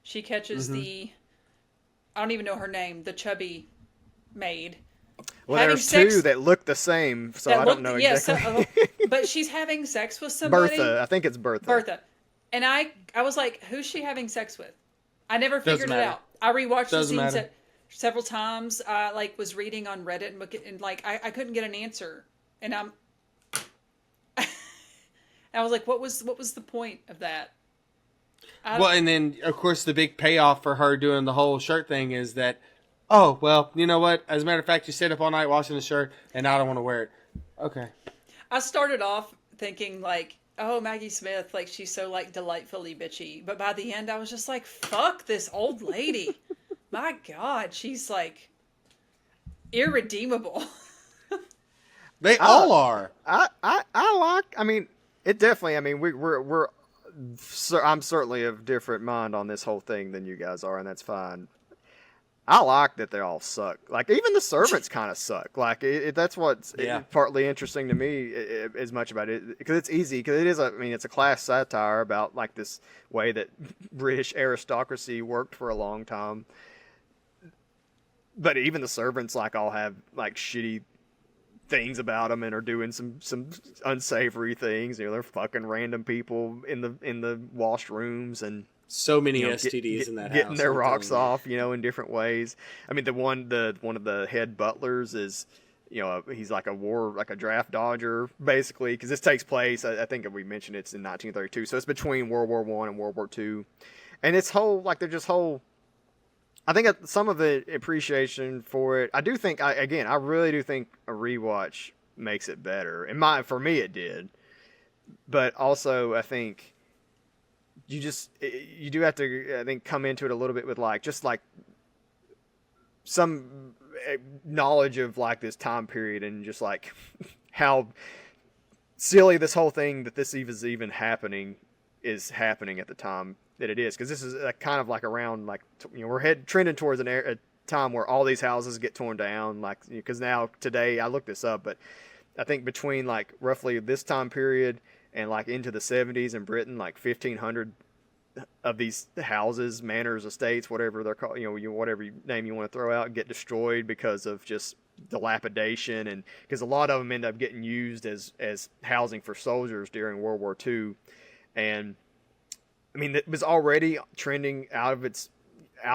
She catches I don't even know her name, the chubby maid. Well, there's two that look the same, so I don't know exactly. But she's having sex with somebody. Bertha, I think it's Bertha. And I was like, who's she having sex with? I never figured it out. I rewatched the scenes several times. I was reading on Reddit and I couldn't get an answer. And I was like, what was the point of that? Well, and then, of course, the big payoff for her doing the whole shirt thing is that, oh, well, you know what? As a matter of fact, you stayed up all night washing the shirt, and now I don't want to wear it. Okay. I started off thinking, oh, Maggie Smith, she's so, delightfully bitchy. But by the end, I was just fuck this old lady. My God, she's, irredeemable. They all are. It definitely, we're I'm certainly of different mind on this whole thing than you guys are, and that's fine. I like that they all suck. Even the servants kind of suck. That's what's partly interesting to me as much about it, because it's easy, because it is it's a class satire about this way that British aristocracy worked for a long time. But even the servants all have shitty things about them and are doing some unsavory things. They're fucking random people in the washrooms and so many STDs in that house. Getting their rocks off, in different ways. One of the head butlers is, he's a draft dodger, basically, because this takes place, I think we mentioned it's in 1932, so it's between World War I and World War II. And it's they're just I think some of the appreciation for it, I do think, I really do think a rewatch makes it better. For me, it did. But also, I think you do have to, I think, come into it a little bit with just some knowledge of like this time period and just like how silly this whole thing that this is even happening at the time that it is, because this is kind of like around like we're trending towards a time where all these houses get torn down, like because now today I looked this up, but I think between like roughly this time period and like into the 70s in Britain, like 1,500 of these houses, manors, estates, whatever they're called, whatever name you want to throw out, get destroyed because of just dilapidation, and because a lot of them end up getting used as housing for soldiers during World War II. And I mean, it was already trending out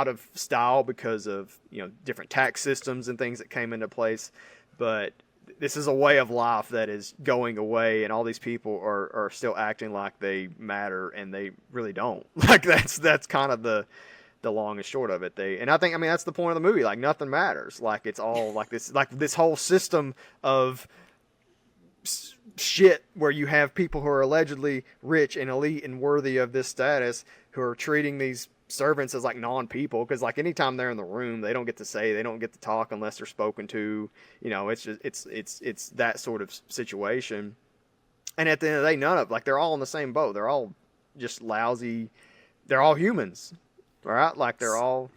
of style because of different tax systems and things that came into place, but this is a way of life that is going away, and all these people are still acting like they matter, and they really don't. Like that's kind of the long and short of it. I think that's the point of the movie. Like nothing matters. Like it's all like this whole system of shit where you have people who are allegedly rich and elite and worthy of this status who are treating these servants as like non-people, because like anytime they're in the room they don't get to talk unless they're spoken to. It's just it's that sort of situation. And at the end of the day, none of like they're all in the same boat. They're all just lousy. They're all humans, right? Like they're all.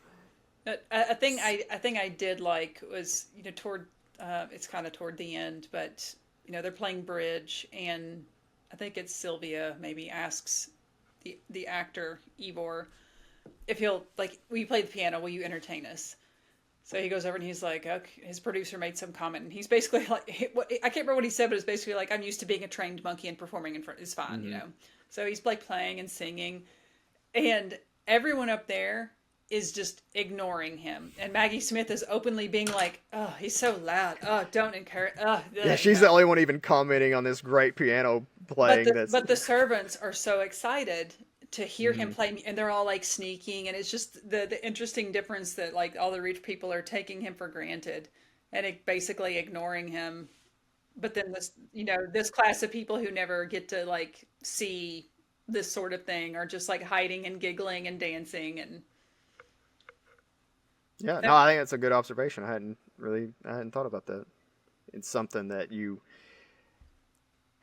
I think I did like was toward it's kind of toward the end, but they're playing bridge, and I think it's Sylvia maybe asks the actor Ivor if he'll, like, will you play the piano? Will you entertain us? So he goes over and he's like, okay, his producer made some comment, and he's basically like, I can't remember what he said, but it's basically like, I'm used to being a trained monkey and performing in front is fine, So he's like playing and singing, and everyone up there is just ignoring him. And Maggie Smith is openly being like, oh, he's so loud. Oh, don't encourage. Oh, yeah, she's the only one even commenting on this great piano playing. But the servants are so excited to hear him play, and they're all like sneaking, and it's just the interesting difference that like all the rich people are taking him for granted and basically ignoring him. But then this class of people who never get to like see this sort of thing are just like hiding and giggling and dancing. And yeah, no, I think that's a good observation. I hadn't thought about that. It's something that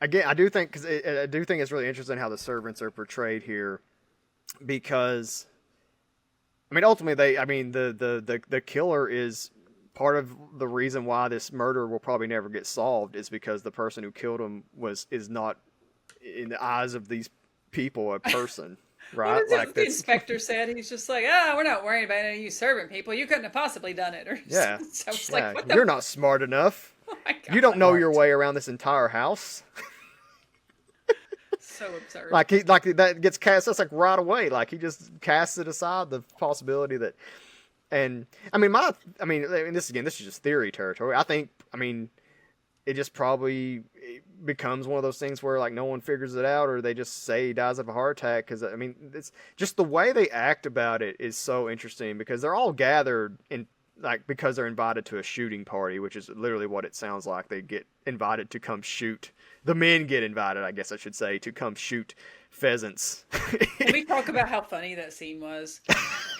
again, I do think it's really interesting how the servants are portrayed here, because ultimately the killer is part of the reason why this murder will probably never get solved, is because the person who killed him is not, in the eyes of these people, a person. Right? Like the inspector said, he's just like, we're not worrying about any of you servant people. You couldn't have possibly done it. Or yeah, so it's like, what you're not smart enough. Oh you don't know your way around this entire house. So absurd. Like that gets cast. That's like right away. Like he just casts it aside, the possibility that. And this is just theory territory. I think it just probably becomes one of those things where like no one figures it out, or they just say he dies of a heart attack. Because it's just the way they act about it is so interesting, because they're all gathered in because they're invited to a shooting party, which is literally what it sounds like. They get invited to come shoot. The men get invited, I guess I should say, to come shoot pheasants. Can we talk about how funny that scene was?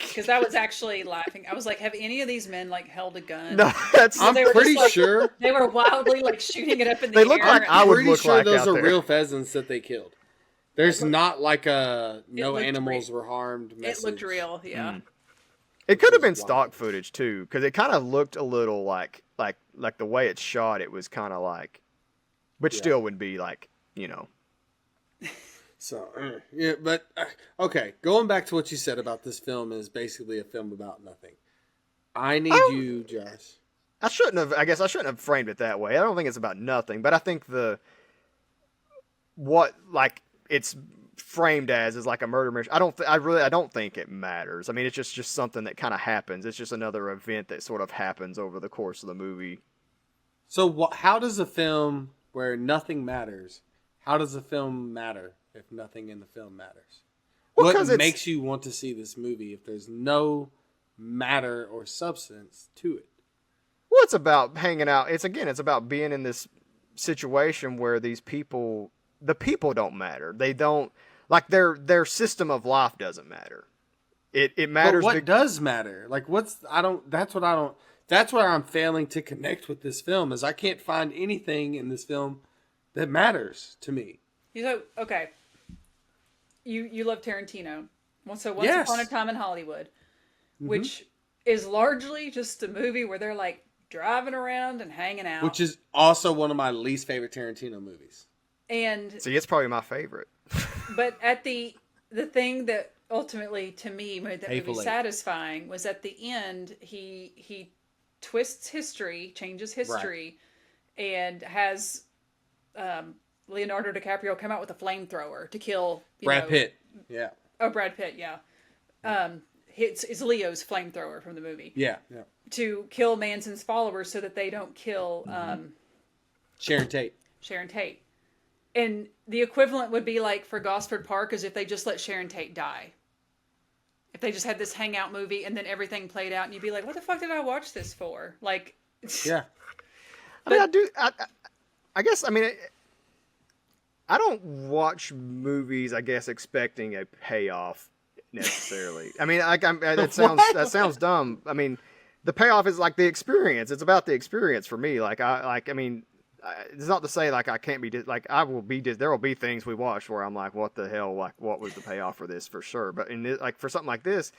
Because I was actually laughing. I was like, have any of these men like held a gun? No, I'm pretty sure they were wildly like shooting it up in the air. They look like I would look sure like those are there. real pheasants that they killed. There's not like no animals were harmed message. It looked real, yeah. Mm. It could have been stock footage too, because it kind of looked a little like the way it's shot. It was kind of like, which still would be like, So yeah, but okay. Going back to what you said about this film is basically a film about nothing. I need you, Josh. I guess I shouldn't have framed it that way. I don't think it's about nothing, but I think it's framed as is like a murder mystery. I don't think it matters. It's just something that kind of happens. It's just another event that sort of happens over the course of the movie. So how does a film where nothing matters, how does a film matter if nothing in the film matters? Well, what makes you want to see this movie if there's no matter or substance to it? Well, it's about hanging out. It's about being in this situation where the people don't matter. They don't, like, their system of life doesn't matter. It matters. But what does matter? Like, that's where I'm failing to connect with this film, is I can't find anything in this film that matters to me. Okay. You love Tarantino. So Once Yes. Upon a Time in Hollywood, which is largely just a movie where they're like driving around and hanging out. Which is also one of my least favorite Tarantino movies. And See, it's probably my favorite. but at the thing that ultimately to me made that Hateful movie Eight. satisfying was at the end he twists history, changes history, and has Leonardo DiCaprio come out with a flamethrower to kill Brad Pitt. Yeah. Oh, Brad Pitt, yeah. It's Leo's flamethrower from the movie. Yeah. To kill Manson's followers so that they don't kill Sharon Tate. Sharon Tate. And the equivalent would be like for Gosford Park is if they just let Sharon Tate die. If they just had this hangout movie and then everything played out and you'd be like, what the fuck did I watch this for? Like, Yeah. I guess, I mean, I don't watch movies, I guess, expecting a payoff necessarily. I mean, that sounds dumb. I mean, the payoff is like the experience. It's about the experience for me. It's not to say like I can't be I will be. There will be things we watch where I'm like, what the hell? Like, what was the payoff for this for sure? But in this, like for something like this,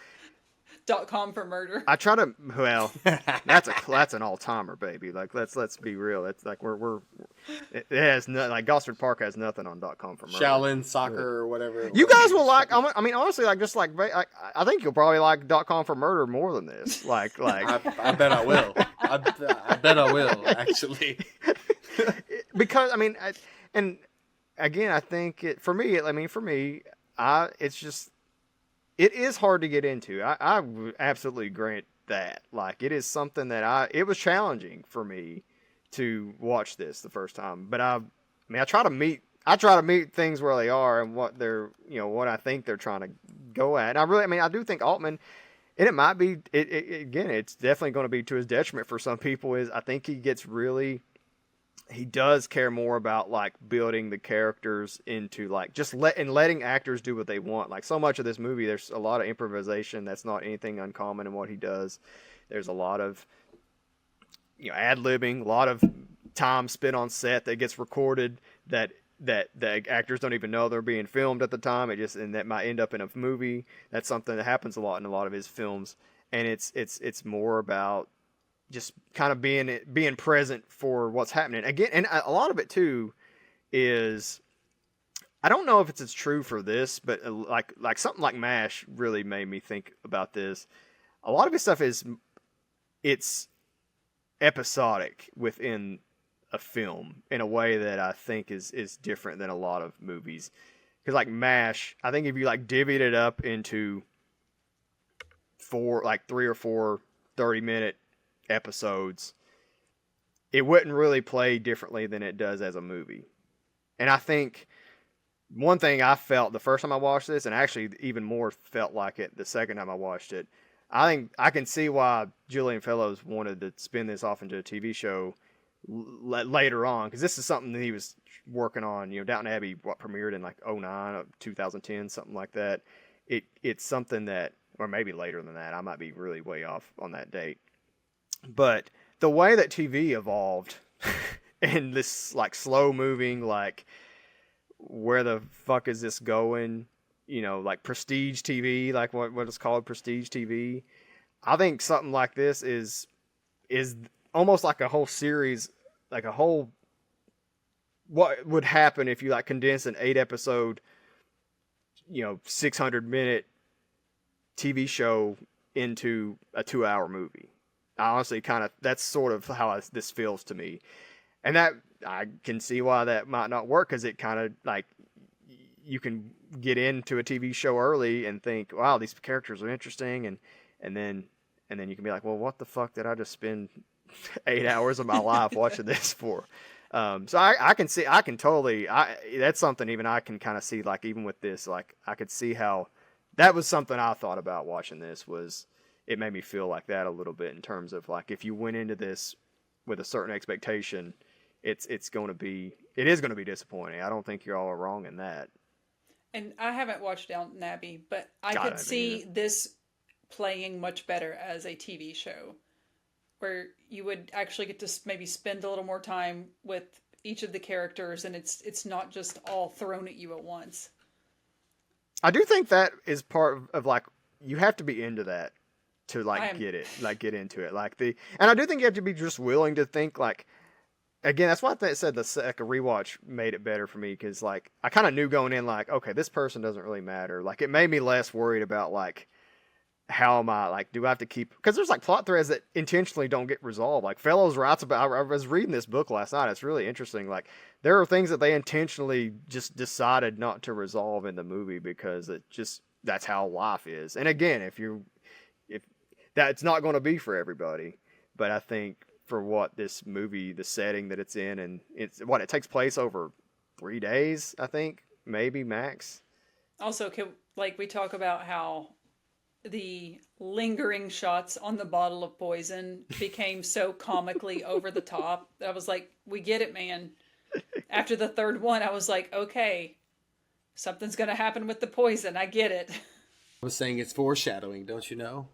.com for murder. I try to. Well, that's an all timer, baby. Like let's be real. It's like it has no, like Gosford Park has nothing on .com for murder. Shaolin Soccer or whatever. You guys will like. I mean, honestly, like just like I think you'll probably like .com for murder more than this. Like I bet I will. I bet I will actually. Because I mean, and again, I think for me, it's just. It is hard to get into. I would absolutely grant that. Like, it is something that it was challenging for me to watch this the first time. But I try to meet things where they are and what they're, what I think they're trying to go at. And I do think Altman, and it might be, again, it's definitely going to be to his detriment for some people, is I think he does care more about like building the characters into like letting actors do what they want. Like so much of this movie, there's a lot of improvisation. That's not anything uncommon in what he does. There's a lot of ad-libbing, a lot of time spent on set that gets recorded that the actors don't even know they're being filmed at the time. And that might end up in a movie. That's something that happens a lot in a lot of his films. And it's more about just kind of being present for what's happening again. And a lot of it too is, I don't know if it's as true for this, but like something like MASH really made me think about this. A lot of his stuff it's episodic within a film in a way that I think is different than a lot of movies. Cause like MASH, I think if you like divvied it up into 3 or 4 30-minute episodes, it wouldn't really play differently than it does as a movie. And I think one thing I felt the first time I watched this, and actually even more felt like it the second time I watched it, I think I can see why Julian Fellows wanted to spin this off into a TV show later on, because this is something that he was working on. Downton Abbey premiered in like 2009 or 2010, something like that. It's something that, or maybe later than that, I might be really way off on that date. But the way that TV evolved and this like slow moving, like where the fuck is this going? Like prestige TV, like what is called prestige TV. I think something like this is almost like a whole series, like a whole, what would happen if you like condense an 8-episode, 600-minute TV show into a 2-hour movie. I honestly that's sort of how this feels to me. And that I can see why that might not work, because it kind of like you can get into a TV show early and think, wow, these characters are interesting. And then you can be like, well, what the fuck did I just spend 8 hours of my life watching this for? So I can totally, that's something even I can kind of see, like even with this, like I could see how that was something I thought about watching this. Was it made me feel like that a little bit, in terms of like, if you went into this with a certain expectation, it is going to be disappointing. I don't think you all are wrong in that. And I haven't watched Downton Abbey, but I could see this playing much better as a TV show, where you would actually get to maybe spend a little more time with each of the characters, and it's not just all thrown at you at once. I do think that is part of like, you have to be into that to like get it, like get into it. And I do think you have to be just willing to think like, again, that's why I said the second rewatch made it better for me, because like I kind of knew going in like, okay, this person doesn't really matter. Like it made me less worried about like, how am I, like, do I have to keep, because there's like plot threads that intentionally don't get resolved. Like Fellows writes about, I was reading this book last night. It's really interesting. Like there are things that they intentionally just decided not to resolve in the movie because it just, that's how life is. And again, if that's not going to be for everybody, but I think for what this movie, the setting that it's in, and it takes place over 3 days, I think, maybe max. Also, we talk about how the lingering shots on the bottle of poison became so comically over the top. I was like, we get it, man. After the third one, I was like, okay, something's going to happen with the poison. I get it. I was saying it's foreshadowing, don't you know?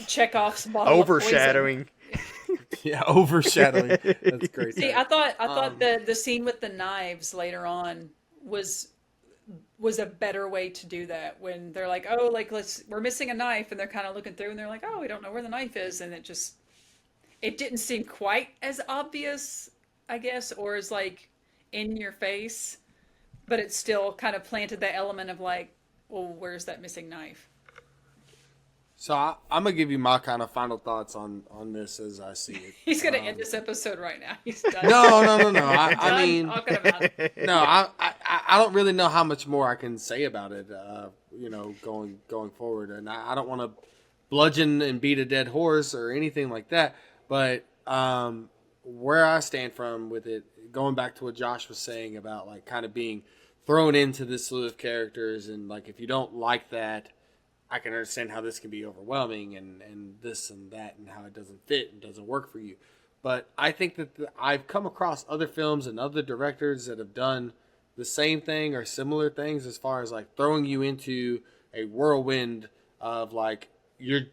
Chekhov's bottle overshadowing. Of poison. Yeah, overshadowing. That's great. See, I thought the scene with the knives later on was a better way to do that, when they're like, oh, like we're missing a knife, and they're kind of looking through and they're like, oh, we don't know where the knife is, and it didn't seem quite as obvious, I guess, or as like in your face, but it still kind of planted that element of like, well, where's that missing knife? So I'm gonna give you my kind of final thoughts on this as I see it. He's gonna end this episode right now. He's done. No. I mean, talking about it. No, I don't really know how much more I can say about it. Going forward, and I don't want to bludgeon and beat a dead horse or anything like that. But where I stand from with it, going back to what Josh was saying about like kind of being thrown into this slew of characters, and like if you don't like that, I can understand how this can be overwhelming and this and that, and how it doesn't fit and doesn't work for you. But I think that I've come across other films and other directors that have done the same thing or similar things, as far as like throwing you into a whirlwind of like you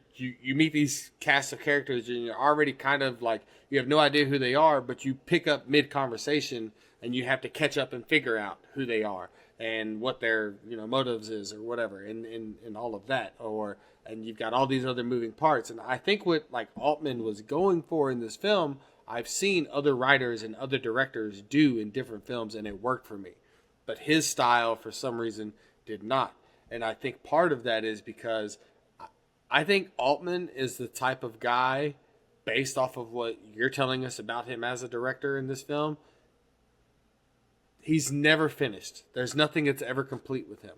meet these cast of characters and you're already kind of like, you have no idea who they are, but you pick up mid conversation and you have to catch up and figure out who they are and what their motives is or whatever, and all of that, and you've got all these other moving parts. And I think what like Altman was going for in this film, I've seen other writers and other directors do in different films, and it worked for me, but his style for some reason did not. And I think part of that is because I think Altman is the type of guy, based off of what you're telling us about him as a director in this film, he's never finished. There's nothing that's ever complete with him.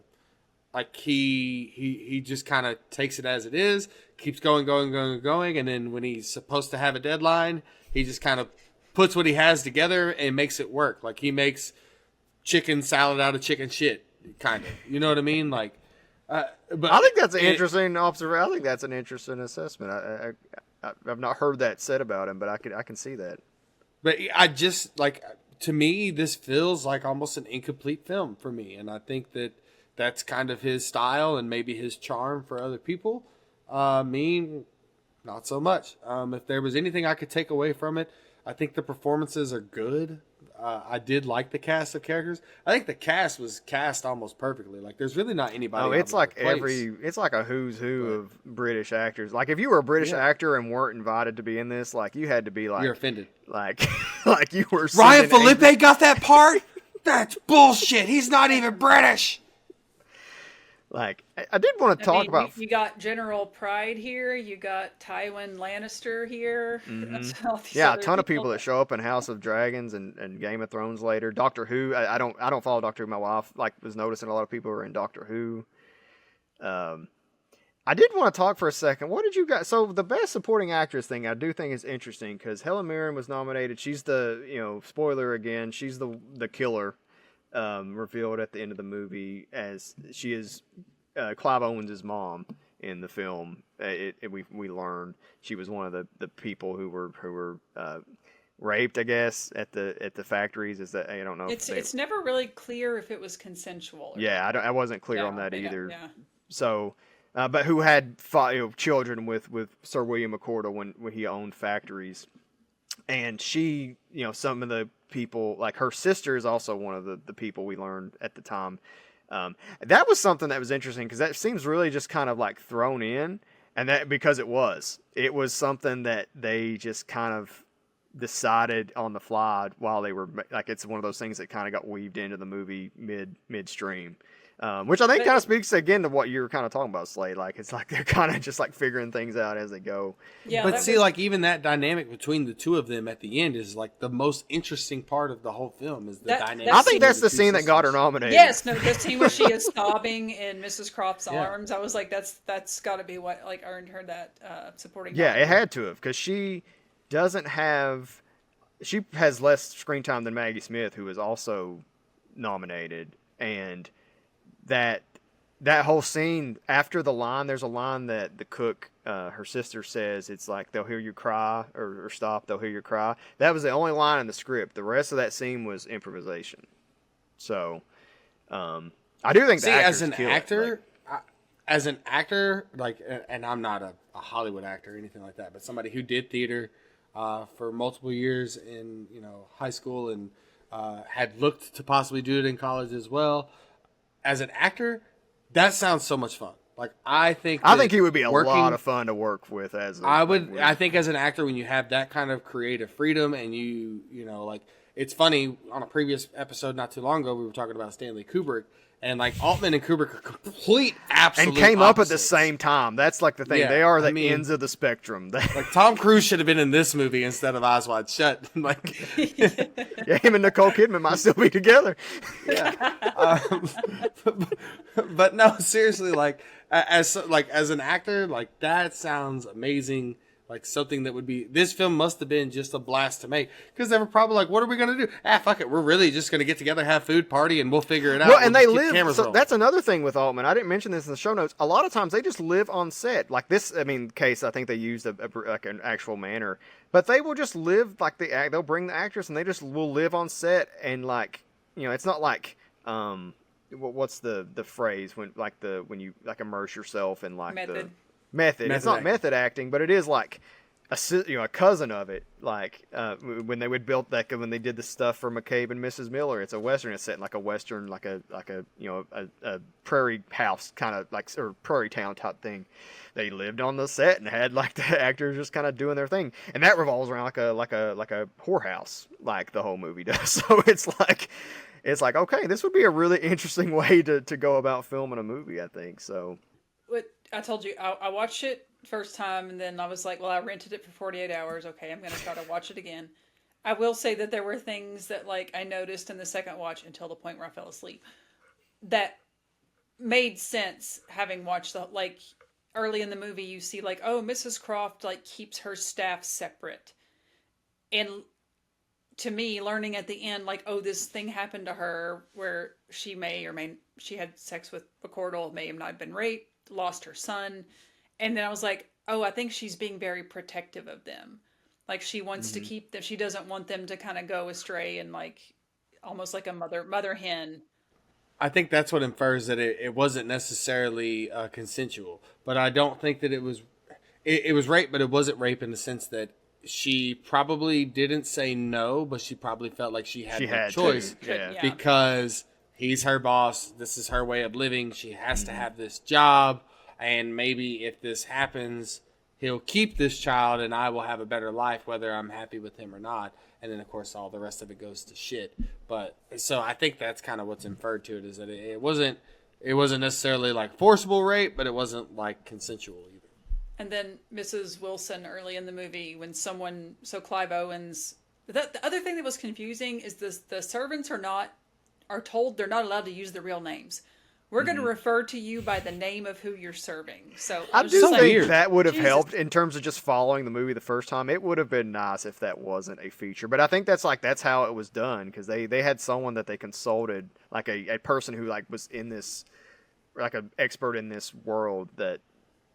Like he just kind of takes it as it is, keeps going, and then when he's supposed to have a deadline, he just kind of puts what he has together and makes it work. Like he makes chicken salad out of chicken shit, kind of. You know what I mean? Like, but I think that's an interesting observation. I think that's an interesting assessment. I've not heard that said about him, but I can see that. But I just like, to me, this feels like almost an incomplete film for me, and I think that's kind of his style and maybe his charm for other people. Me, not so much. If there was anything I could take away from it, I think the performances are good. I did like the cast of characters. I think the cast was cast almost perfectly. Like, there's really not anybody. Oh, it's like it's like a who's who of British actors. Like, if you were a British actor and weren't invited to be in this, like, you had to be like, you're offended. Like, like you were. Ryan Felipe got that part? That's bullshit. He's not even British. Like, I did want to talk about. You got General Pride here. You got Tywin Lannister here. Mm-hmm. Yeah, a ton of people that show up in House of Dragons and Game of Thrones later. Doctor Who. I don't follow Doctor Who. My wife was noticing a lot of people were in Doctor Who. I did want to talk for a second. What did you guys? So the best supporting actress thing, I do think is interesting because Helen Mirren was nominated. She's the spoiler again. She's the killer. Revealed at the end of the movie as she is Clive Owens' mom in the film. We learn she was one of the people who were raped, I guess, at the factories. Is that I don't know. It's never really clear if it was consensual. Yeah, I wasn't clear on that either. Yeah. So but who had children with Sir William McCordle when he owned factories. And she, some of the people, like her sister is also one of the people we learned at the time. That was something that was interesting because that seems really just kind of like thrown in. And that because it was something that they just kind of decided on the fly while they were like, it's one of those things that kind of got weaved into the movie midstream. Which I think kind of speaks again to what you were kind of talking about, Slate. Like it's like they're kind of just like figuring things out as they go. Yeah, but see, like even that dynamic between the two of them at the end is like the most interesting part of the whole film is the dynamic. I think that's the scene that got her nominated. Yes, no, the scene where she is sobbing in Mrs. Croft's arms. I was like, that's got to be what like earned her that supporting. Yeah, it had to have because she has less screen time than Maggie Smith, who is also nominated, and that whole scene after the line, there's a line that the cook, her sister says, it's like they'll hear you cry or stop, they'll hear you cry. That was the only line in the script. The rest of that scene was improvisation. So, I do think as an actor, and I'm not a Hollywood actor or anything like that, but somebody who did theater for multiple years in high school and had looked to possibly do it in college as well. As an actor, that sounds so much fun. Like I think he would be a lot of fun to work with. I think as an actor, when you have that kind of creative freedom and like it's funny on a previous episode not too long ago we were talking about Stanley Kubrick. And like Altman and Kubrick are complete absolute and came opposites. Up at the same time. That's like the thing. Yeah, they are the ends of the spectrum. Like Tom Cruise should have been in this movie instead of Eyes Wide Shut. Like, yeah, him and Nicole Kidman might still be together. Yeah, but no, seriously, like as an actor, like that sounds amazing. Like something that would be, this film must have been just a blast to make because they were probably like, what are we going to do? Fuck it. We're really just going to get together, have food, party, and we'll figure it out. Well, and they live, so that's another thing with Altman. I didn't mention this in the show notes. A lot of times they just live on set. Like this, case, I think they used like an actual manor, but they will just live like they'll bring the actress and they just will live on set and like, it's not like, what's the phrase when you like immerse yourself in like method. Method. It's not method acting, but it is like a cousin of it. Like when they would build that, when they did the stuff for McCabe and Mrs. Miller, it's a western. It's set in like a western, like a prairie house kind of like or prairie town type thing. They lived on the set and had like the actors just kind of doing their thing, and that revolves around like a whorehouse, like the whole movie does. So it's like okay, this would be a really interesting way to go about filming a movie. I think so. I told you, I watched it first time, and then I was like, well, I rented it for 48 hours. Okay, I'm going to try to watch it again. I will say that there were things that, like, I noticed in the second watch until the point where I fell asleep that made sense having watched like, early in the movie, you see, like, oh, Mrs. Croft, like, keeps her staff separate. And to me, learning at the end, like, oh, this thing happened to her where she she had sex with McCordle, may have not been raped, lost her son, and then I was like, oh, I think she's being very protective of them. Like she wants to keep them. She doesn't want them to kind of go astray and like almost like a mother hen. I think that's what infers that it wasn't necessarily consensual, but I don't think that it was rape, but it wasn't rape in the sense that she probably didn't say no, but she probably felt like she had no choice because he's her boss. This is her way of living. She has to have this job. And maybe if this happens, he'll keep this child and I will have a better life, whether I'm happy with him or not. And then, of course, all the rest of it goes to shit. But so I think that's kind of what's inferred to it is that it wasn't necessarily like forcible rape, but it wasn't like consensual either. And then Mrs. Wilson early in the movie when Clive Owens, the other thing that was confusing is the servants are told they're not allowed to use the real names. We're going to refer to you by the name of who you're serving. So I do think that would have helped in terms of just following the movie the first time. It would have been nice if that wasn't a feature. But I think that's how it was done because they had someone that they consulted, like a person who like was in this, like an expert in this world that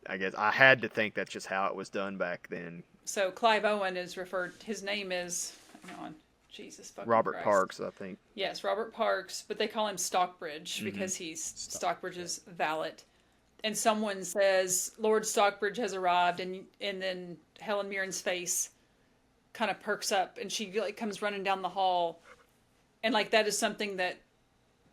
I guess I had to think that's just how it was done back then. So Clive Owen is referred, his name is, hang on. Jesus fucking Robert Christ. Parks, I think. Yes, Robert Parks, but they call him Stockbridge because he's Stockbridge's valet. and someone says Lord Stockbridge has arrived, and then Helen Mirren's face kind of perks up, and she like comes running down the hall, and like that is something that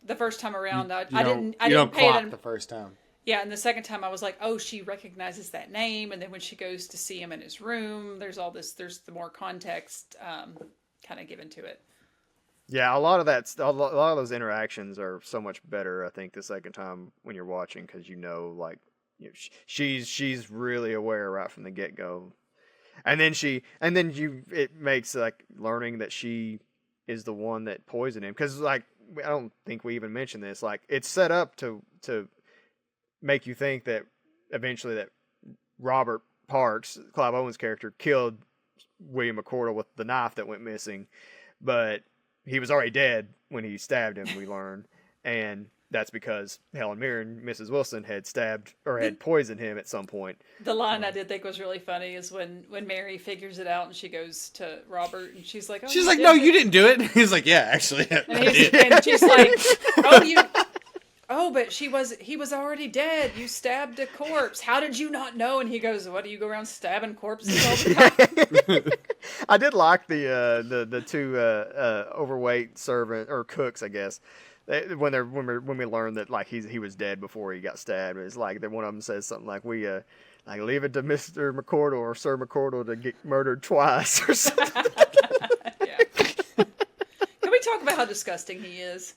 the first time around I didn't pay it the first time. Yeah, and the second time I was like, oh, she recognizes that name, and then when she goes to see him in his room, there's the more context kind of given to it. Yeah, a lot of those interactions are so much better, I think, the second time when you're watching, because she's really aware right from the get go, and then it makes like learning that she is the one that poisoned him, because like I don't think we even mentioned this, like it's set up to make you think that eventually that Robert Parks, Clive Owen's character, killed William McCordle with the knife that went missing, but he was already dead when he stabbed him, we learn. And that's because Helen Mirren, Mrs. Wilson, had stabbed or had poisoned him at some point. The line I did think was really funny is when Mary figures it out and she goes to Robert and she's like, oh, no, you didn't do it. He's like, yeah, actually, I did. And she's like, but he was already dead. You stabbed a corpse. How did you not know? And he goes, what, do you go around stabbing corpses all the time? I did like the two overweight servant or cooks, I guess. When we learned that like he was dead before he got stabbed. It's like that one of them says something like, we like leave it to Mr. McCordle or Sir McCordle to get murdered twice or something. Yeah. Can we talk about how disgusting he is?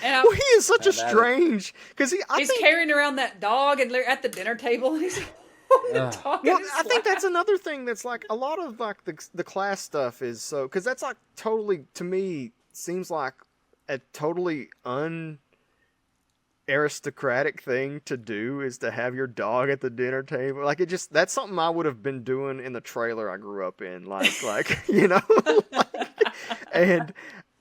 Well, he is such a strange, because he's carrying around that dog and they're at the dinner table and he's talking. Well, I think that's another thing that's like a lot of like the class stuff is so, because that's like totally, to me, seems like a totally aristocratic thing to do, is to have your dog at the dinner table. Like that's something I would have been doing in the trailer I grew up in, like you know, and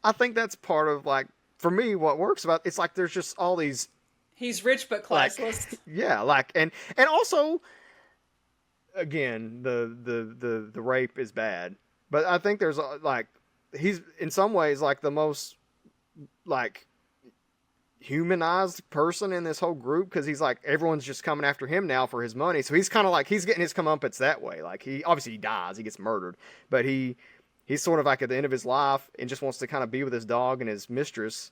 I think that's part of like, for me, what works about it's like there's just all these. He's rich but classless. Like, yeah, like and also, again, the rape is bad, but I think there's like he's in some ways like the most like humanized person in this whole group, because he's like everyone's just coming after him now for his money, so he's kind of like he's getting his comeuppance that way. Like he dies, he gets murdered, but he's sort of like at the end of his life and just wants to kind of be with his dog and his mistress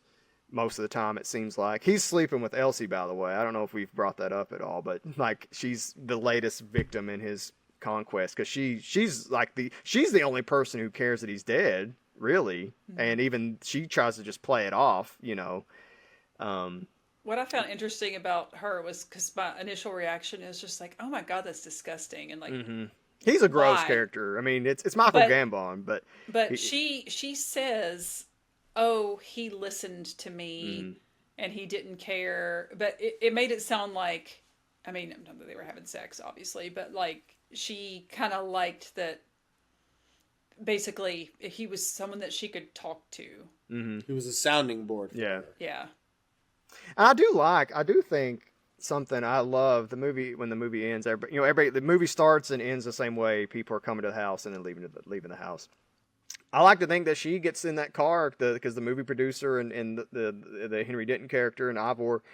most of the time, it seems like. He's sleeping with Elsie, by the way. I don't know if we've brought that up at all, but like she's the latest victim in his conquest, because she's the only person who cares that he's dead, really. Mm-hmm. And even she tries to just play it off, you know. What I found interesting about her was because my initial reaction is just like, oh my God, that's disgusting. And like, mm-hmm. He's a gross character. I mean, it's Michael Gambon, but she says, "Oh, he listened to me, and he didn't care." But it made it sound like, I mean, not that they were having sex, obviously, but like she kind of liked that. Basically, he was someone that she could talk to. Mm-hmm. He was a sounding board. Yeah. And I do think. Something I love the movie when the movie ends. Everybody, the movie starts and ends the same way. People are coming to the house and then leaving the house. I like to think that she gets in that car because the movie producer and the Henry Denton character and Ivor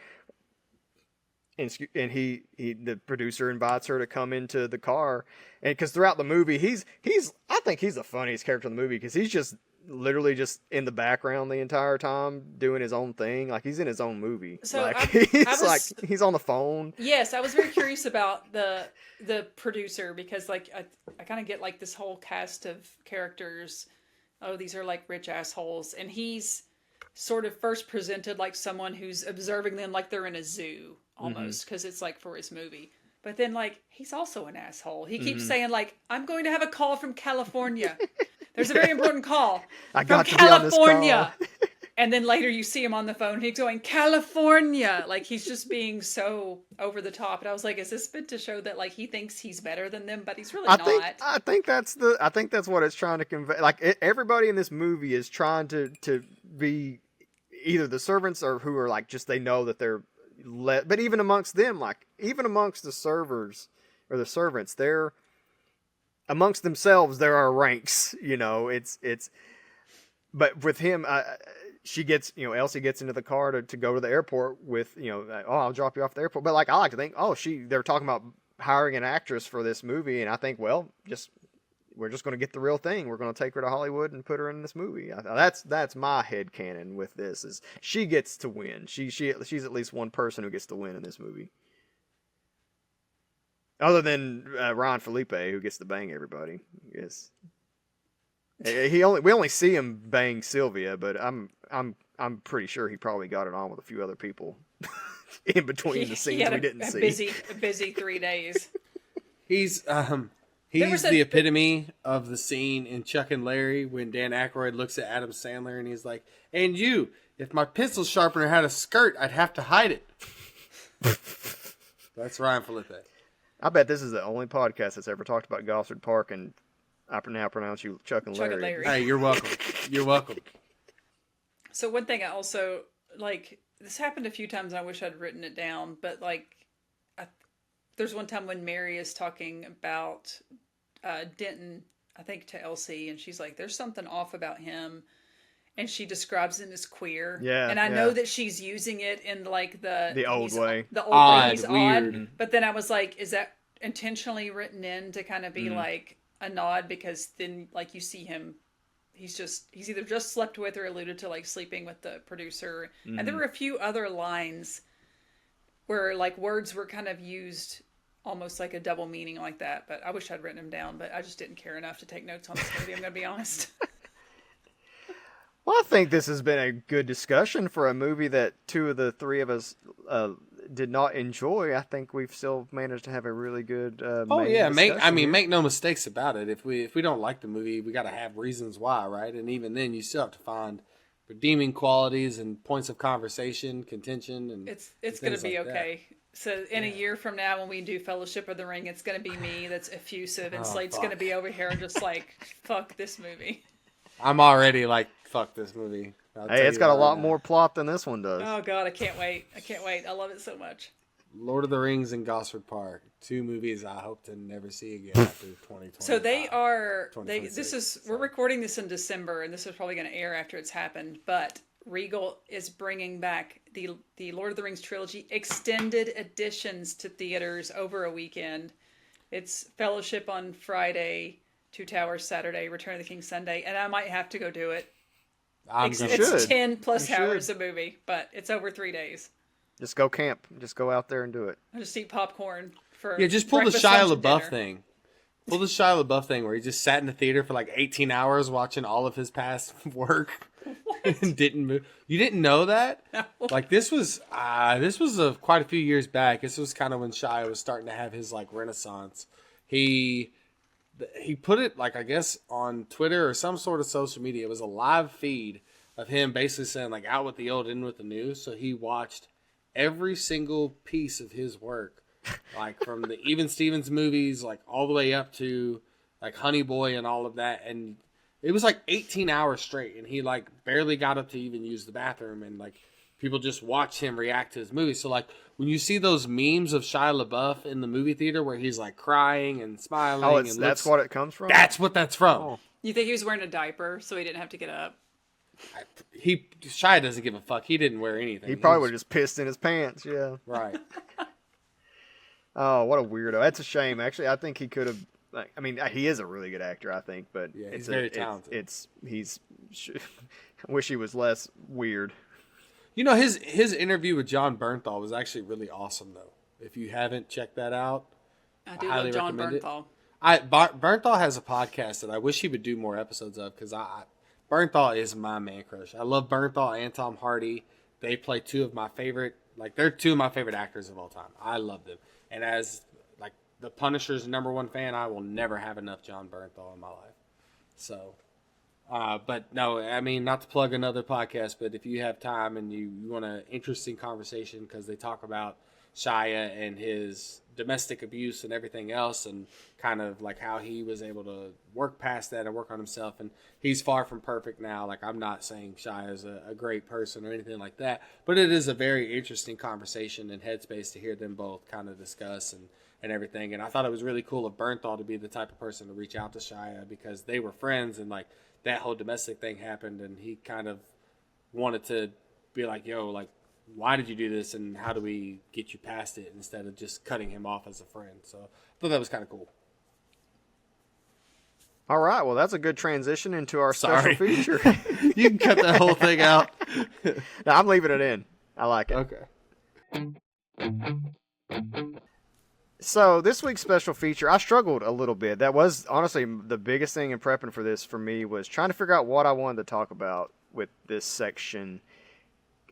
and he the producer invites her to come into the car, and because throughout the movie I think he's the funniest character in the movie, because he's just literally just in the background the entire time doing his own thing, like he's in his own movie. So like he's on the phone. Yes, I was very curious about the producer, because like I kind of get like this whole cast of characters, oh, these are like rich assholes, and he's sort of first presented like someone who's observing them like they're in a zoo almost, because it's like for his movie. But then like he's also an asshole. He keeps saying like, I'm going to have a call from California. There's a very important call from California. And then later you see him on the phone. He's going, California. Like he's just being so over the top. And I was like, is this meant to show that like he thinks he's better than them, but he's really not? I think that's what it's trying to convey. Like everybody in this movie is trying to be either the servants or who are like just they know that they're but even amongst them, like even amongst the servers or the servants, they're amongst themselves. There are ranks, you know. It's but with him, she gets, Elsie gets into the car to go to the airport with, I'll drop you off at the airport. But like, I like to think, they're talking about hiring an actress for this movie. And I think, well, we're just going to get the real thing. We're going to take her to Hollywood and put her in this movie. That's my headcanon with this, is she gets to win. She's at least one person who gets to win in this movie. Other than Ron Felipe, who gets to bang everybody. Yes. We only see him bang Sylvia, but I'm pretty sure he probably got it on with a few other people in between the scenes we didn't see. A busy 3 days. He's the epitome of the scene in Chuck and Larry when Dan Aykroyd looks at Adam Sandler and he's like, "And you, if my pencil sharpener had a skirt, I'd have to hide it." That's Ryan Felipe. I bet this is the only podcast that's ever talked about Gosford Park, and I now pronounce you Chuck and Larry. Hey, you're welcome. You're welcome. So one thing I also, this happened a few times, and I wish I'd written it down, but, there's one time when Mary is talking about Denton, I think, to Elsie, and she's like, there's something off about him, and she describes him as queer. Yeah. And I know that she's using it in, the old way. The old way, he's weird. odd. But then I was like, is that intentionally written in to kind of be, a nod? Because then, you see him, he's either just slept with or alluded to, sleeping with the producer. And there were a few other lines where, words were kind of used almost like a double meaning like that. But I wish I'd written them down, but I just didn't care enough to take notes on this movie, I'm going to be honest. Well, I think this has been a good discussion for a movie that two of the three of us did not enjoy. I think we've still managed to have a really good make no mistakes about it. If we don't like the movie, we got to have reasons why, right? And even then, you still have to find redeeming qualities and points of conversation, contention, and it's going to be okay. So in a year from now, when we do Fellowship of the Ring, it's going to be me that's effusive, and Slate's going to be over here just fuck this movie. I'm already fuck this movie. Hey, it's got a lot more plot than this one does. Oh God, I can't wait. I love it so much. Lord of the Rings and Gosford Park, 2 movies I hope to never see again after 2020. So we're recording this in December, and this is probably going to air after it's happened, but Regal is bringing back the Lord of the Rings trilogy extended editions to theaters over a weekend. It's Fellowship on Friday, Two Towers Saturday, Return of the King Sunday, and I might have to go do it. It's 10+ hours a movie, but it's over 3 days. Just go camp. Just go out there and do it. I just eat popcorn for just pull the Shia LaBeouf thing. Pull the Shia LaBeouf thing where he just sat in the theater for 18 hours watching all of his past work and didn't move. You didn't know that? No. This was quite a few years back. This was kind of when Shia was starting to have his renaissance. He put it I guess on Twitter or some sort of social media. It was a live feed of him basically saying out with the old, in with the new. So he watched every single piece of his work, from the Even Stevens movies, all the way up to Honey Boy and all of that. And it was 18 hours straight. And he barely got up to even use the bathroom. And people just watch him react to his movies. So when you see those memes of Shia LaBeouf in the movie theater where he's crying and smiling, that's what it comes from. That's what that's from. Oh. You think he was wearing a diaper so he didn't have to get up? Shia doesn't give a fuck. He didn't wear anything. He probably would have just pissed in his pants. Yeah. Right. Oh, what a weirdo! That's a shame. Actually, I think he could have. He is a really good actor. I think, but he's very talented. I wish he was less weird. His interview with John Bernthal was actually really awesome, though. If you haven't checked that out, I do love John Bernthal. Bernthal has a podcast that I wish he would do more episodes of because Bernthal is my man crush. I love Bernthal and Tom Hardy. They play 2 of my favorite, they're 2 of my favorite actors of all time. I love them. And as the Punisher's #1 fan, I will never have enough John Bernthal in my life. So. But no, not to plug another podcast, but if you have time and you want an interesting conversation because they talk about Shia and his domestic abuse and everything else and kind of how he was able to work past that and work on himself. And he's far from perfect now. I'm not saying Shia is a great person or anything like that, but it is a very interesting conversation and headspace to hear them both kind of discuss and everything. And I thought it was really cool of Bernthal to be the type of person to reach out to Shia because they were friends and that whole domestic thing happened, and he kind of wanted to be like, yo, like, why did you do this, and how do we get you past it, instead of just cutting him off as a friend. So I thought that was kind of cool. All right, well, that's a good transition into our Sorry. special feature. You can cut that whole thing out. No, I'm leaving it in. I like it. Okay. So this week's special feature, I struggled a little bit. That was honestly the biggest thing in prepping for this for me, was trying to figure out what I wanted to talk about with this section.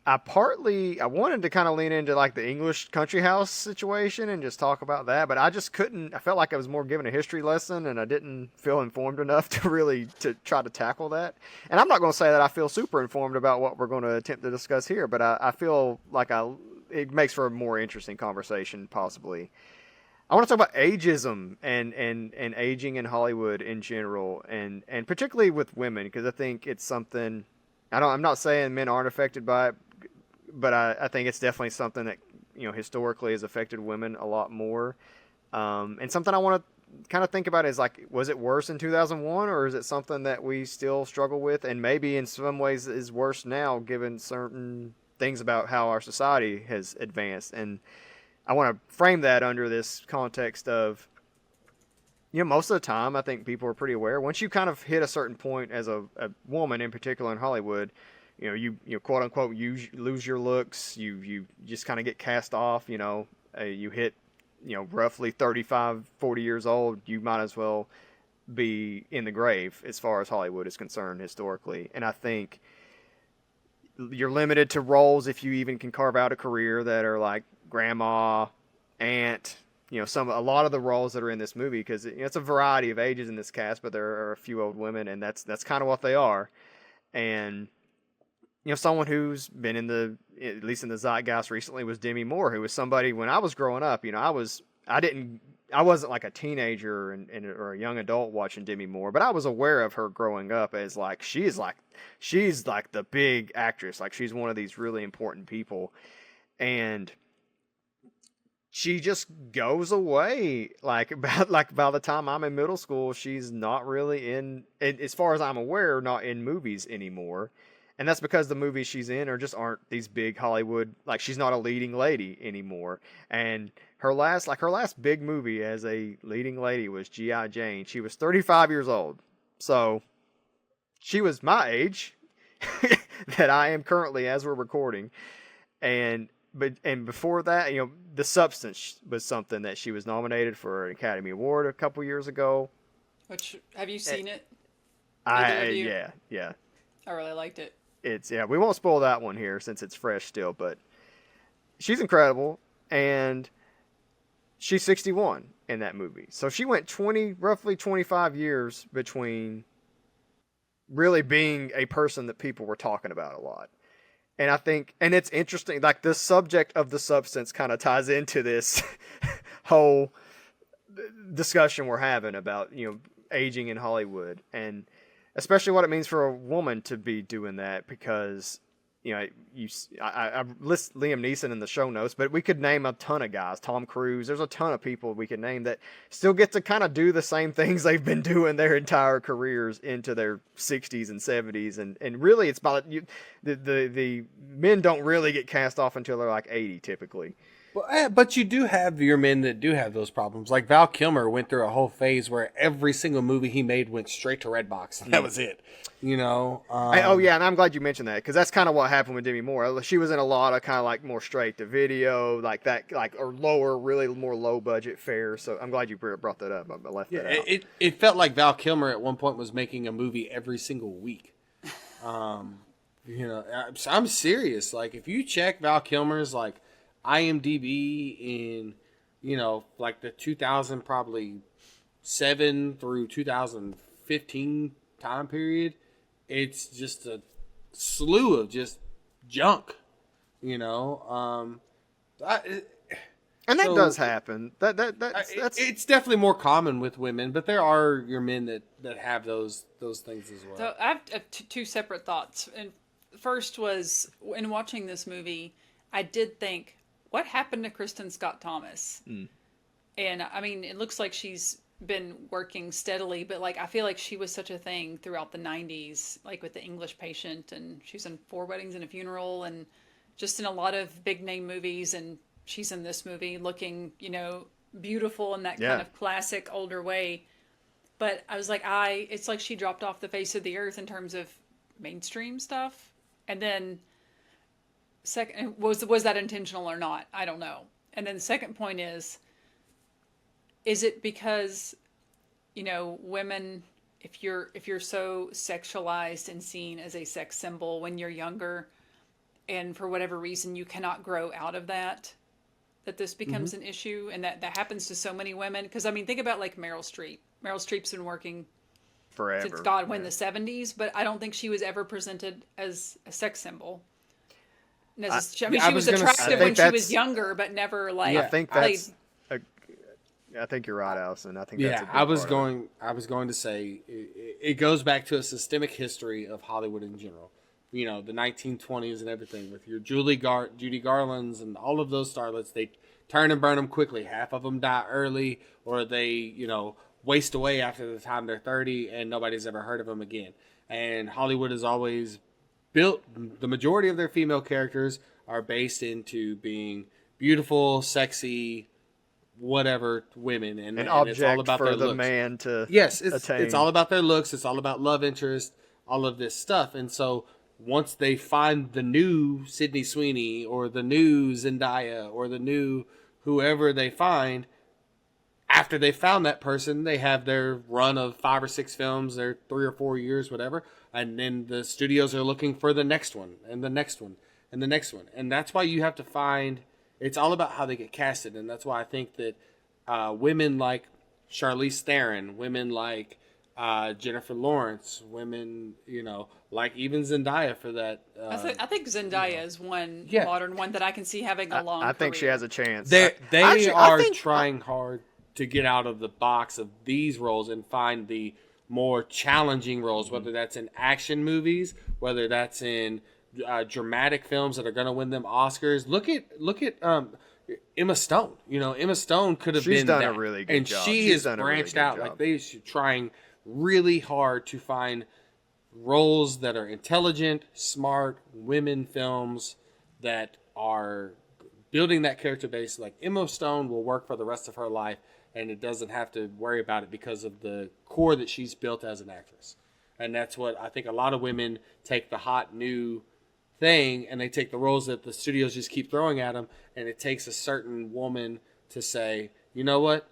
I wanted to kind of lean into like the English country house situation and just talk about that, but I just couldn't. I felt like I was more given a history lesson, and I didn't feel informed enough to try to tackle that. And I'm not going to say that I feel super informed about what we're going to attempt to discuss here, but I feel like it makes for a more interesting conversation, possibly. I want to talk about ageism and aging in Hollywood in general, and particularly with women, because I think it's something. I'm not saying men aren't affected by it, but I think it's definitely something that, historically has affected women a lot more. And something I want to kind of think about is, like, was it worse in 2001, or is it something that we still struggle with, and maybe in some ways is worse now given certain things about how our society has advanced? And I want to frame that under this context of, most of the time I think people are pretty aware. Once you kind of hit a certain point as a woman, in particular in Hollywood, you quote unquote lose your looks. You just kind of get cast off. You hit roughly 35, 40 years old. You might as well be in the grave as far as Hollywood is concerned historically. And I think you're limited to roles if you even can carve out a career that are like grandma, aunt. A lot of the roles that are in this movie, because it's a variety of ages in this cast, but there are a few old women, and that's kind of what they are. And someone who's been at least in the zeitgeist recently, was Demi Moore, who was somebody when I was growing up. I wasn't like a teenager or a young adult watching Demi Moore, but I was aware of her growing up as like she's like the big actress, like she's one of these really important people, and she just goes away. Like by the time I'm in middle school, she's not really as far as I'm aware, not in movies anymore. And that's because the movies she's in aren't these big Hollywood, like she's not a leading lady anymore. And her last big movie as a leading lady was G.I. Jane. She was 35 years old. So she was my age that I am currently as we're recording. And before that, The Substance was something that she was nominated for an Academy Award a couple years ago. Which, have you seen it? Yeah. I really liked it. We won't spoil that one here since it's fresh still, but she's incredible, and she's 61 in that movie. So she went roughly 25 years between really being a person that people were talking about a lot. And I think, and it's interesting, like the subject of The Substance kind of ties into this whole discussion we're having about, aging in Hollywood, and especially what it means for a woman to be doing that, because, I list Liam Neeson in the show notes, but we could name a ton of guys, Tom Cruise, there's a ton of people we could name that still get to kind of do the same things they've been doing their entire careers into their 60s and 70s. And really it's about, the men don't really get cast off until they're like 80 typically. But you do have your men that do have those problems. Like Val Kilmer went through a whole phase where every single movie he made went straight to Redbox. And that was it. And I'm glad you mentioned that, because that's kind of what happened with Demi Moore. She was in a lot of kind of like more straight to video, like that, like, or lower, really more low budget fare. So I'm glad you brought that up. I left that out. It felt like Val Kilmer at one point was making a movie every single week. I'm serious. Like, if you check Val Kilmer's like IMDb in, like the 2000 probably 7 through 2015 time period, it's just a slew of just junk, and that does happen. That's it's definitely more common with women, but there are your men that have those things as well. So I have two separate thoughts. And first was, in watching this movie, I did think, what happened to Kristen Scott Thomas? And I mean, it looks like she's been working steadily, but like I feel like she was such a thing throughout the 90s, like with The English Patient, and she was in Four Weddings and a Funeral, and just in a lot of big name movies, and she's in this movie looking, beautiful in that kind of classic older way. But I was like, it's like she dropped off the face of the earth in terms of mainstream stuff. And then second, was that intentional or not? I don't know. And then the second point is it because, women, if you're so sexualized and seen as a sex symbol when you're younger, and for whatever reason you cannot grow out of that this becomes an issue, and that happens to so many women. Because I mean, think about like Meryl Streep. Meryl Streep's been working forever since God when the 70s, but I don't think she was ever presented as a sex symbol. She was attractive when she was younger, but never like. I think that's. I think you're right, Allison. I think that's a big I was going to say it goes back to a systemic history of Hollywood in general. The 1920s and everything with your Judy Garlands and all of those starlets. They turn and burn them quickly. Half of them die early, or they waste away after the time they're 30, and nobody's ever heard of them again. And Hollywood has always built, the majority of their female characters are based into being beautiful, sexy, whatever women, and object it's all about for their the looks. man to attain. It's all about their looks. It's all about love interest, all of this stuff. And so once they find the new Sydney Sweeney or the new Zendaya or the new whoever they find, after they found that person, they have their run of 5 or 6 films, their 3 or 4 years, whatever, and then the studios are looking for the next one and the next one and the next one. And that's why you have to find, it's all about how they get casted. And that's why I think that women like Charlize Theron, women like Jennifer Lawrence, women, like even Zendaya for that. I think Zendaya is one modern one that I can see having a long I think career. she has a chance. They are trying hard to get out of the box of these roles and find the more challenging roles, whether that's in action movies, whether that's in dramatic films that are going to win them Oscars. Look at Emma Stone. Emma Stone could have been done that. A really good and job. She has branched out. Like they're trying really hard to find roles that are intelligent, smart women films that are building that character base. Like Emma Stone will work for the rest of her life, and it doesn't have to worry about it because of the core that she's built as an actress. And that's what I think a lot of women take the hot new thing, and they take the roles that the studios just keep throwing at them, and it takes a certain woman to say, you know what?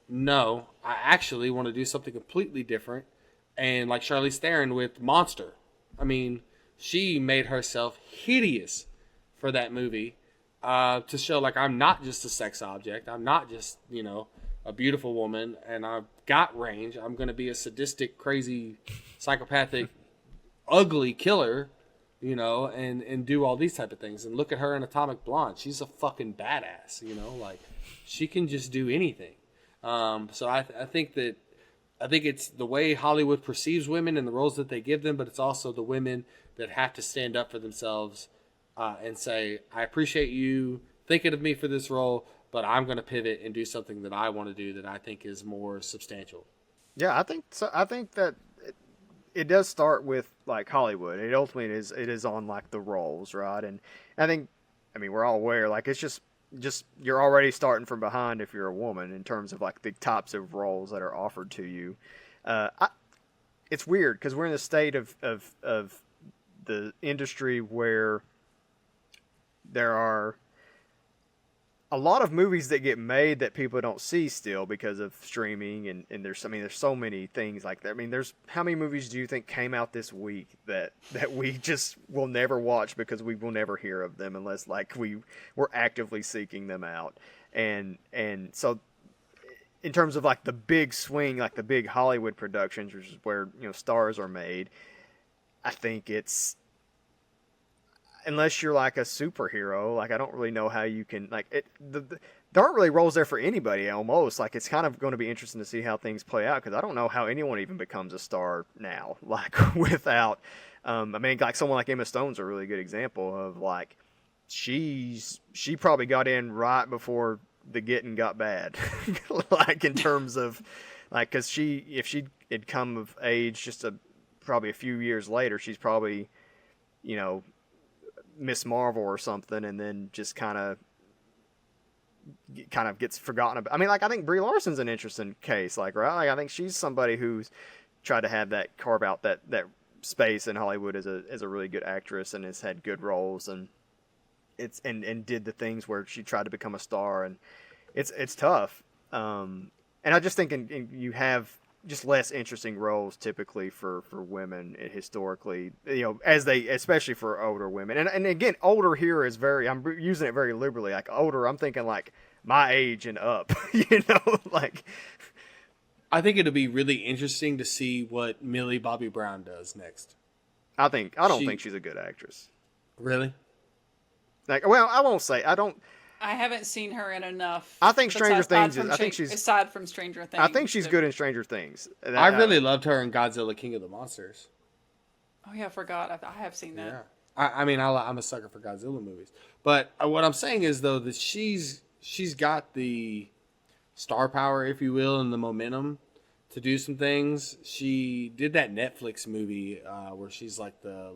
No, I actually want to do something completely different. And like Charlize Theron with Monster. I mean, she made herself hideous for that movie to show like I'm not just a sex object. I'm not just, a beautiful woman, and I've got range. I'm going to be a sadistic, crazy, psychopathic, ugly killer, and do all these type of things. And look at her in Atomic Blonde. She's a fucking badass, like she can just do anything. So I think it's the way Hollywood perceives women and the roles that they give them, but it's also the women that have to stand up for themselves and say, I appreciate you thinking of me for this role, but I'm going to pivot and do something that I want to do that I think is more substantial. Yeah, I think so. I think that it does start with like Hollywood. It ultimately is on like the roles, right? And I mean, we're all aware, like it's just you're already starting from behind if you're a woman in terms of like the types of roles that are offered to you. It's weird because we're in the state of the industry where there are a lot of movies that get made that people don't see still because of streaming, and there's so many things like that. There's how many movies do you think came out this week that we just will never watch because we will never hear of them unless like we're actively seeking them out, and so in terms of like the big swing, like the big Hollywood productions, which is where stars are made, I think it's, unless you're like a superhero, like I don't really know how you can like it. There aren't really roles there for anybody almost. Like it's kind of going to be interesting to see how things play out because I don't know how anyone even becomes a star now. Like without, like someone like Emma Stone's a really good example of like she probably got in right before the getting got bad, like in terms of Like, because if she had come of age probably a few years later, she's probably, you know, Miss Marvel or something, and then just kind of gets forgotten about. I mean, like, I think Brie Larson's an interesting case, like, right? Like, I think she's somebody who's tried to carve out that space in Hollywood as a really good actress, and has had good roles, and did the things where she tried to become a star, and it's tough. And I just think you have just less interesting roles typically for women historically, you know, especially for older women. And again, older here is I'm using it very liberally. Like older, I'm thinking like my age and up, you know, like. I think it'll be really interesting to see what Millie Bobby Brown does next. I don't think she's a good actress. Really? Like, well, I won't say I don't. I haven't seen her in enough. I think Stranger Things is. I think she's aside from Stranger Things. I think she's good in Stranger Things. I really loved her in Godzilla King of the Monsters. Oh yeah, I forgot. I have seen that. Yeah. I mean, I'm a sucker for Godzilla movies. But what I'm saying is though that she's got the star power, if you will, and the momentum to do some things. She did that Netflix movie where she's like the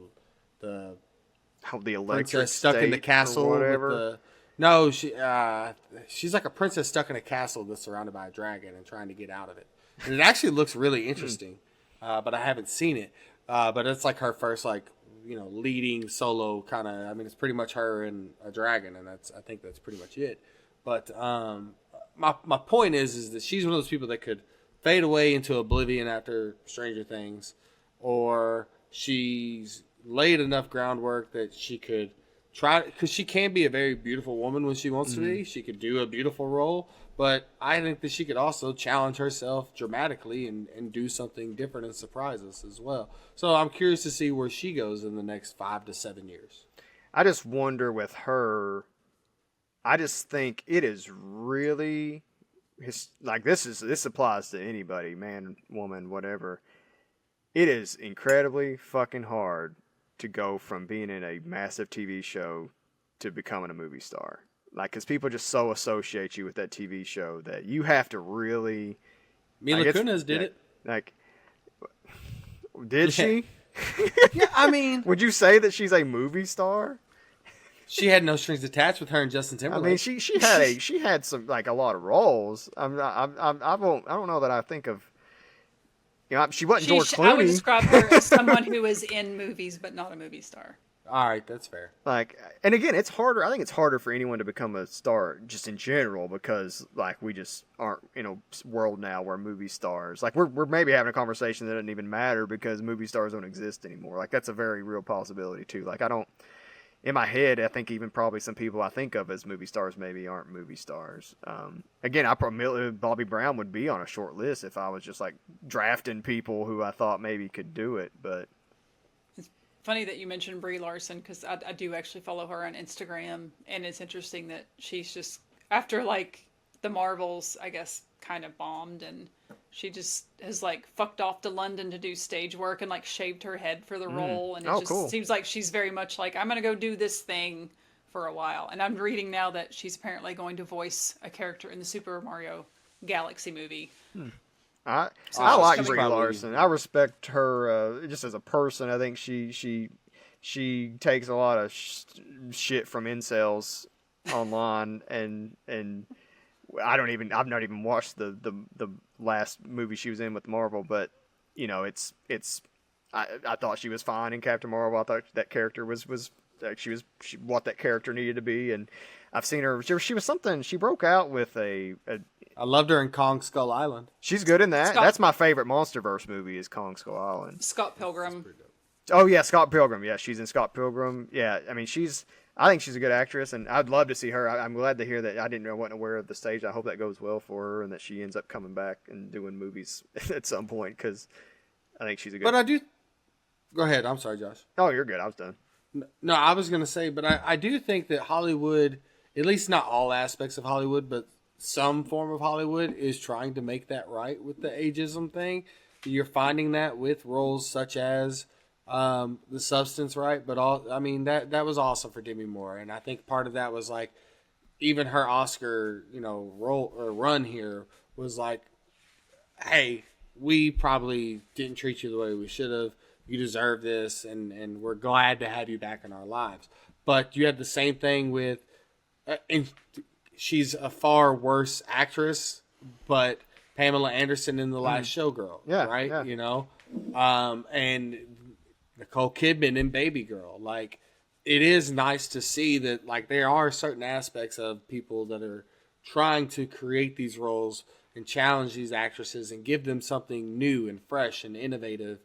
electric princess stuck in the castle or whatever. No, she's like a princess stuck in a castle that's surrounded by a dragon and trying to get out of it. And it actually looks really interesting, but I haven't seen it. But it's like her first, like, you know, leading solo kind of. I mean, it's pretty much her and a dragon, and I think that's pretty much it. But my point is that she's one of those people that could fade away into oblivion after Stranger Things, or she's laid enough groundwork that she could try, because she can be a very beautiful woman when she wants to be. She could do a beautiful role, but I think that she could also challenge herself dramatically and do something different and surprise us as well. So I'm curious to see where she goes in the next 5 to 7 years. I just wonder with her, I just think it is really like this applies to anybody, man, woman, whatever. It is incredibly fucking hard to go from being in a massive TV show to becoming a movie star. Like, because people just so associate you with that TV show that you have to really. Mila Kunis did it. Like, did she? Yeah, I mean, would you say that she's a movie star? She had no strings attached with her and Justin Timberlake. I mean, she had some, like, a lot of roles. I don't know that I think of. You know, she wasn't George Clooney. I would describe her as someone who is in movies but not a movie star. All right, that's fair. Like, and again, it's harder. I think it's harder for anyone to become a star just in general because, like, we just aren't in a world now where movie stars, like, we're maybe having a conversation that doesn't even matter because movie stars don't exist anymore. Like, that's a very real possibility too. Like, in my head, I think even probably some people I think of as movie stars maybe aren't movie stars. Again, I probably Bobby Brown would be on a short list if I was just like drafting people who I thought maybe could do it. But it's funny that you mentioned Brie Larson because I do actually follow her on Instagram, and it's interesting that she's just after like the Marvels, I guess, kind of bombed, and she just has like fucked off to London to do stage work and like shaved her head for the role. And it seems like she's very much like, I'm going to go do this thing for a while. And I'm reading now that she's apparently going to voice a character in the Super Mario Galaxy movie. I like Brie Larson. I respect her just as a person. I think she takes a lot of shit from incels online and I've not even watched the last movie she was in with Marvel, but you know, I thought she was fine in Captain Marvel. I thought that character was what that character needed to be, and I've seen her. She was something. She broke out with I loved her in Kong Skull Island. She's good in that. That's my favorite MonsterVerse movie is Kong Skull Island. Scott Pilgrim. Oh yeah, Scott Pilgrim. Yeah, she's in Scott Pilgrim. Yeah, I mean I think she's a good actress, and I'd love to see her. I'm glad to hear that. I wasn't aware of the stage. I hope that goes well for her, and that she ends up coming back and doing movies at some point, because I think she's a good. But I do. Go ahead. I'm sorry, Josh. Oh, you're good. I was done. No, I was gonna say, but I do think that Hollywood, at least not all aspects of Hollywood, but some form of Hollywood is trying to make that right with the ageism thing. You're finding that with roles such as. The Substance, right? But that was awesome for Demi Moore, and I think part of that was like even her Oscar, role or run here was like hey, we probably didn't treat you the way we should have. You deserve this, and we're glad to have you back in our lives. But you had the same thing with, and she's a far worse actress, but Pamela Anderson in The Last Showgirl, right? Yeah. You know, and Nicole Kidman in Baby Girl. Like, it is nice to see that, like, there are certain aspects of people that are trying to create these roles and challenge these actresses and give them something new and fresh and innovative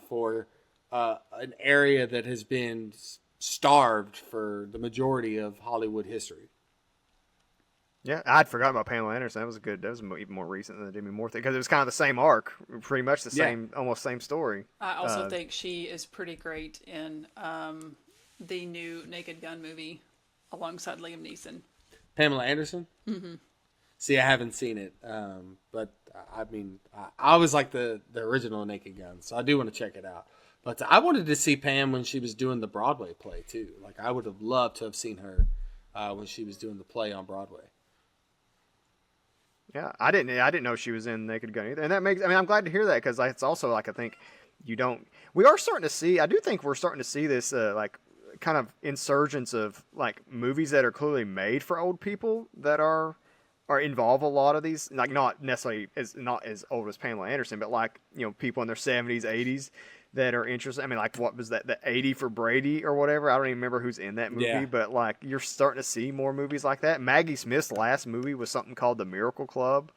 for an area that has been starved for the majority of Hollywood history. Yeah, I'd forgotten about Pamela Anderson. That was good. That was even more recent than the Demi Moore thing because it was kind of the same arc, pretty much the same, almost same story. I also think she is pretty great in the new Naked Gun movie alongside Liam Neeson. Pamela Anderson? Mm-hmm. See, I haven't seen it, but I mean, I always like the original Naked Gun, so I do want to check it out. But I wanted to see Pam when she was doing the Broadway play too. Like, I would have loved to have seen her when she was doing the play on Broadway. Yeah, I didn't know she was in Naked Gun either, and that makes. I mean, I'm glad to hear that because it's also like I think you don't. We are starting to see. I do think we're starting to see this like kind of insurgence of like movies that are clearly made for old people that are involve a lot of these, like not necessarily not as old as Pamela Anderson, but like, you know, people in their 70s, 80s that are interested. I mean, like, what was that, the 80 for Brady or whatever? I don't even remember who's in that movie, but like you're starting to see more movies like that. Maggie Smith's last movie was something called The Miracle Club,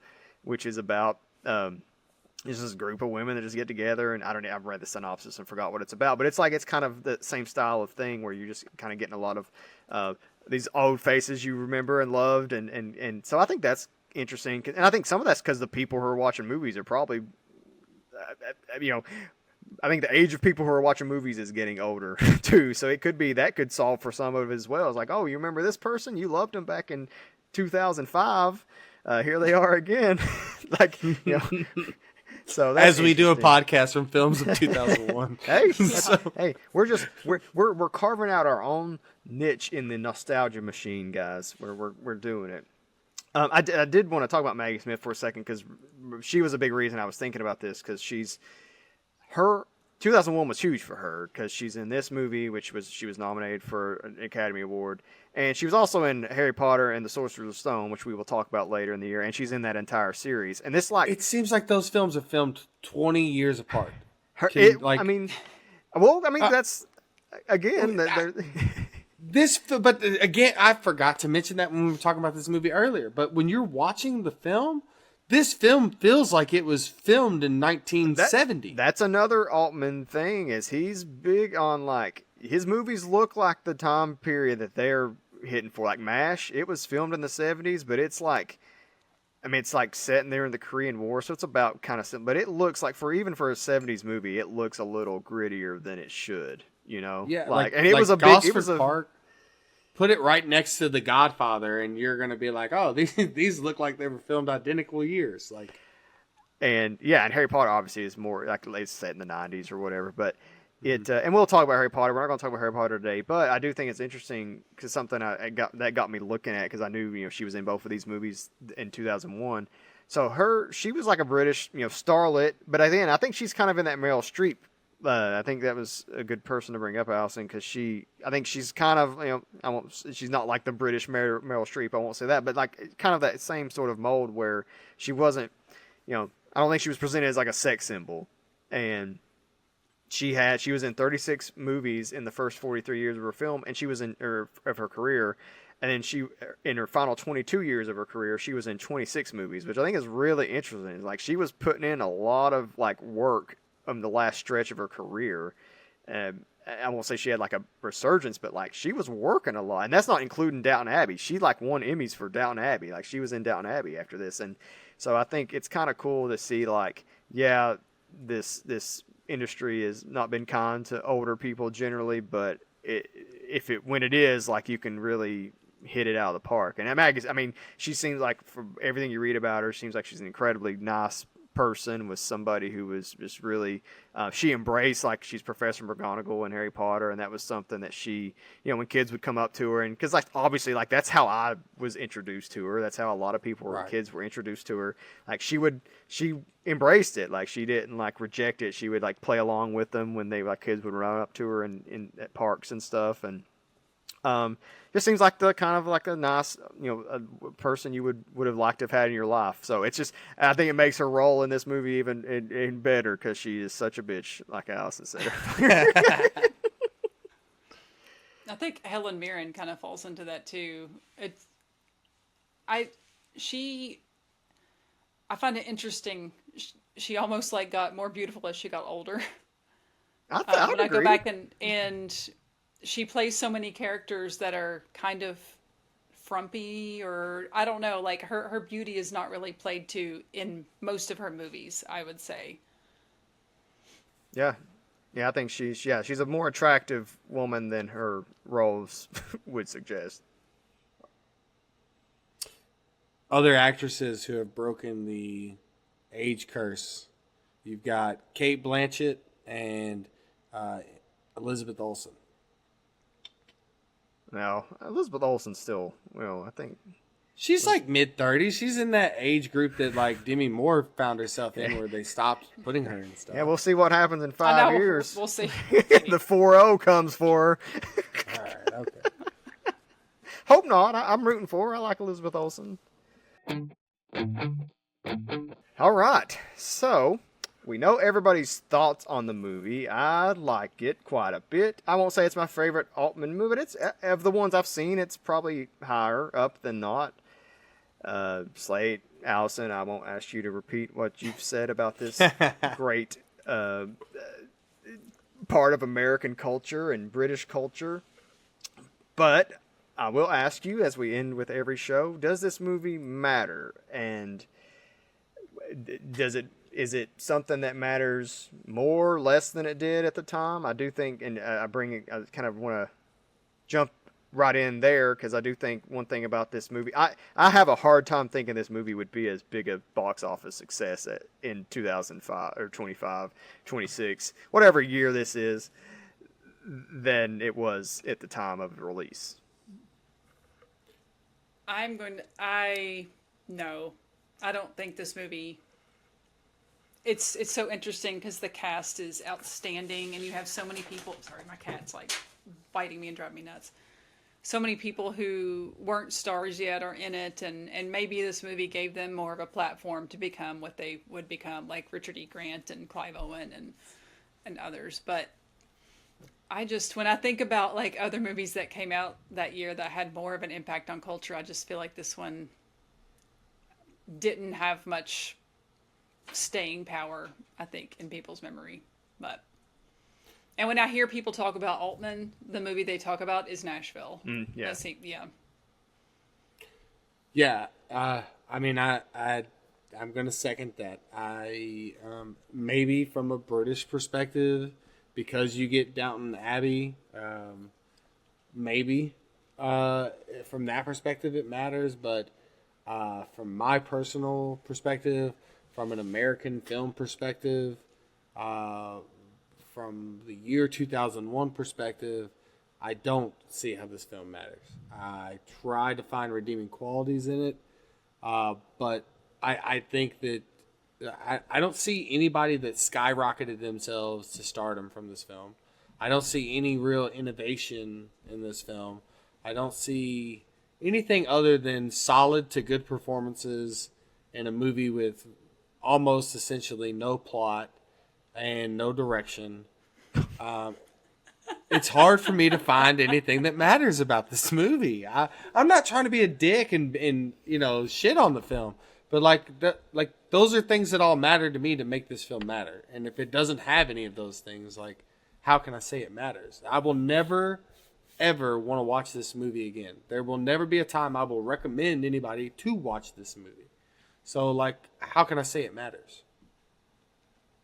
which is about there's this group of women that just get together, and I've read the synopsis and forgot what it's about, but it's like it's kind of the same style of thing where you're just kind of getting a lot of these old faces you remember and loved, and so I think that's interesting, and I think some of that's because the people who are watching movies are probably, you know, I think the age of people who are watching movies is getting older too, so it could be that could solve for some of it as well. It's like, oh, you remember this person? You loved them back in 2005. Here they are again, like, you know. So that's as we do a podcast from films of 2001. Hey, we're carving out our own niche in the nostalgia machine, guys. We're doing it. I did want to talk about Maggie Smith for a second because she was a big reason I was thinking about this, because her 2001 was huge for her because she's in this movie, she was nominated for an Academy Award, and she was also in Harry Potter and the Sorcerer's Stone, which we will talk about later in the year, and she's in that entire series. And this, like, it seems like those films are filmed 20 years apart. That's again. But again, I forgot to mention that when we were talking about this movie earlier. But when you're watching the film, this film feels like it was filmed in 1970. That's another Altman thing, is he's big on, like, his movies look like the time period that they're hitting for. Like MASH, it was filmed in the 70s, but it's like, I mean, it's like set there in the Korean War, so it's about kind of, but it looks like even for a 70s movie, it looks a little grittier than it should, you know? Yeah, and it was a big, Gosford Park. Put it right next to The Godfather, and you're going to be like, oh, these look like they were filmed identical years. Like, and Harry Potter obviously is more like it's set in the 90s or whatever, but and we'll talk about Harry Potter. We're not going to talk about Harry Potter today, but I do think it's interesting because something that got me looking at, because I knew, you know, she was in both of these movies in 2001. So she was like a British, you know, starlet, but again, I think she's kind of in that Meryl Streep. I think that was a good person to bring up, Allison, because I think she's kind of, you know, she's not like the British Meryl Streep, I won't say that, but like kind of that same sort of mold where she wasn't, you know, I don't think she was presented as like a sex symbol, and she was in 36 movies in the first 43 years of her film, and she was of her career, and then in her final 22 years of her career, she was in 26 movies, which I think is really interesting. Like, she was putting in a lot of like work the last stretch of her career. I won't say she had like a resurgence, but like she was working a lot, and that's not including Downton Abbey. She like won Emmys for Downton Abbey. Like, she was in Downton Abbey after this, and so I think it's kind of cool to see, like, this industry has not been kind to older people generally, but when it is, like, you can really hit it out of the park. And Maggie, I mean, she seems like, from everything you read about her, seems like she's an incredibly nice person, was somebody who was just really, she embraced, like, she's Professor McGonagall in Harry Potter, and that was something that she, when kids would come up to her, and because, like, obviously, like, that's how I was introduced to her. That's how a lot of people, kids were introduced to her. Like, she embraced it. Like, she didn't, like, reject it. She would, like, play along with them when they, like, kids would run up to her at parks and stuff, and just seems like the kind of like a nice, a person you would have liked to have had in your life. So it's just, I think it makes her role in this movie even better because she is such a bitch, like Allison said. I think Helen Mirren kind of falls into that too. I find it interesting. She almost like got more beautiful as she got older. I would when agree. I go back and she plays so many characters that are kind of frumpy, or I don't know, like her beauty is not really played to in most of her movies, I would say. Yeah, I think she's a more attractive woman than her roles would suggest. Other actresses who have broken the age curse. You've got Kate Blanchett and Elizabeth Olsen. Now, Elizabeth Olsen's still, I think... She's like mid-30s. She's in that age group that like Demi Moore found herself in where they stopped putting her and stuff. Yeah, we'll see what happens in 5 years. We'll see. The 4-0 comes for her. All right, okay. Hope not. I'm rooting for her. I like Elizabeth Olsen. All right, so... we know everybody's thoughts on the movie. I like it quite a bit. I won't say it's my favorite Altman movie, but it's of the ones I've seen, it's probably higher up than not. Slate, Allison, I won't ask you to repeat what you've said about this great part of American culture and British culture. But I will ask you, as we end with every show, does this movie matter? And is it something that matters more, less than it did at the time? I do think, and I kind of want to jump right in there because I do think one thing about this movie, I have a hard time thinking this movie would be as big a box office success in 2005 or 25, 26, whatever year this is, than it was at the time of release. No, I don't think this movie... It's so interesting because the cast is outstanding, and you have so many people. Sorry, my cat's like biting me and driving me nuts. So many people who weren't stars yet are in it, and maybe this movie gave them more of a platform to become what they would become, like Richard E. Grant and Clive Owen and others. But when I think about like other movies that came out that year that had more of an impact on culture, I just feel like this one didn't have much staying power, I think, in people's memory. And when I hear people talk about Altman, the movie they talk about is Nashville. Yeah. Yeah. I mean, I'm going to second that. I maybe from a British perspective, because you get Downton Abbey, maybe from that perspective it matters. But from my personal perspective, from an American film perspective, from the year 2001 perspective, I don't see how this film matters. I try to find redeeming qualities in it, but I think that I don't see anybody that skyrocketed themselves to stardom from this film. I don't see any real innovation in this film. I don't see anything other than solid to good performances in a movie with almost essentially no plot and no direction. It's hard for me to find anything that matters about this movie. I'm not trying to be a dick and shit on the film, but those are things that all matter to me to make this film matter. And if it doesn't have any of those things, like, how can I say it matters? I will never ever want to watch this movie again. There will never be a time I will recommend anybody to watch this movie. So, how can I say it matters?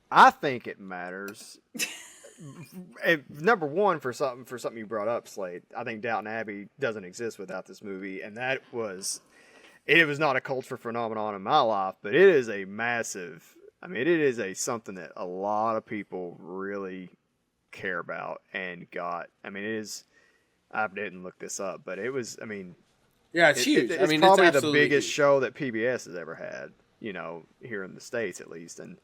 I think it matters. Number one, for something you brought up, Slade, I think Downton Abbey doesn't exist without this movie, and it was not a culture phenomenon in my life, but it is a massive I mean, it is something that a lot of people really care about and got. I mean, it is. I didn't look this up, but it was. I mean, yeah, it's huge. It's I mean, probably it's the biggest huge. show that PBS has ever had. Here in the States at least, and